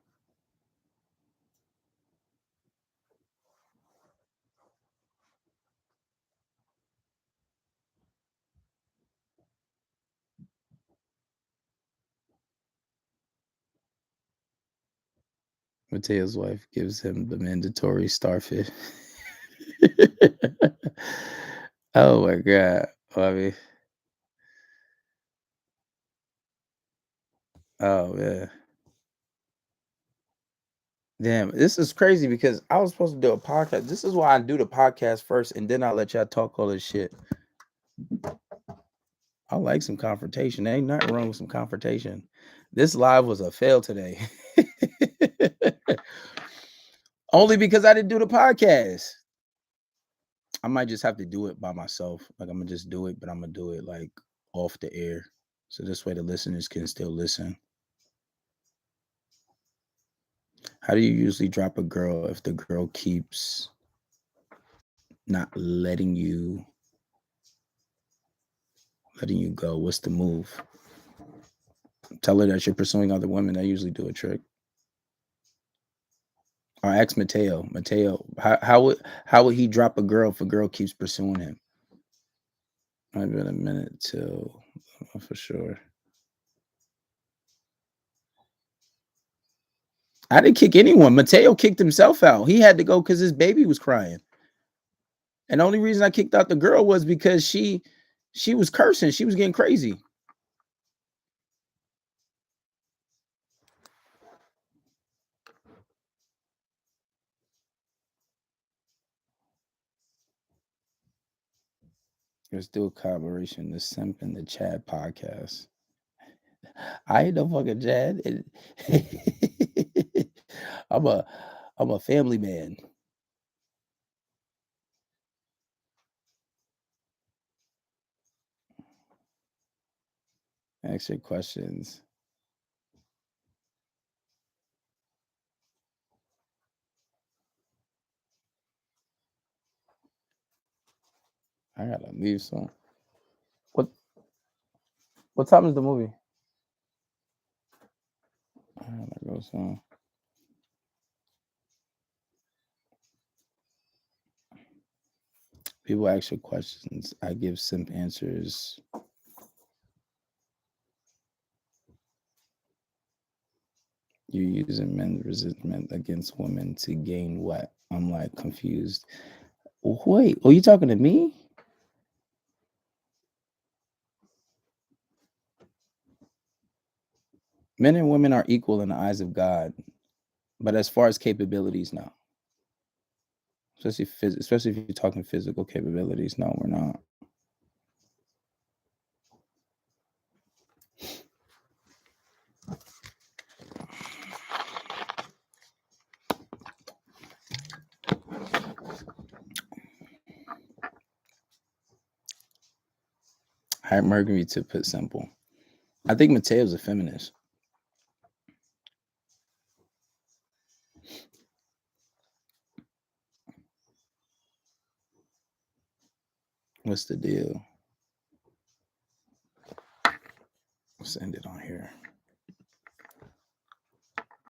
Mateo's wife gives him the mandatory starfish. Oh my god. Well, I mean, oh man. Damn, this is crazy because I was supposed to do a podcast. This is why I do the podcast first and then I let y'all talk all this shit. I like some confrontation. There ain't nothing wrong with some confrontation. This live was a fail today. Only because I didn't do the podcast. I might just have to do it by myself. Like I'm gonna just do it, but I'm gonna do it like off the air. So this way the listeners can still listen. How do you usually drop a girl if the girl keeps not letting you go? What's the move? Tell her that you're pursuing other women. I usually do a trick. Or ask Mateo. Mateo, how would he drop a girl if a girl keeps pursuing him? Might been a minute till for sure. I didn't kick anyone. Mateo kicked himself out. He had to go because his baby was crying. And the only reason I kicked out the girl was because she was cursing. She was getting crazy. Let's do a collaboration. The Simp and the Chad podcast. I ain't no fucking Chad. I'm a I'm a family man. Ask your questions. I gotta leave soon. What what time is the movie? I gotta go soon. People ask you questions. I give simp answers. You're using men's resentment against women to gain what? I'm like confused. Wait, are you talking to me? Men and women are equal in the eyes of God, but as far as capabilities, no. Especially if you're talking physical capabilities, no, we're not. Higher Mercury to put simple. I think Mateo's a feminist. What's the deal? Let's end it on here.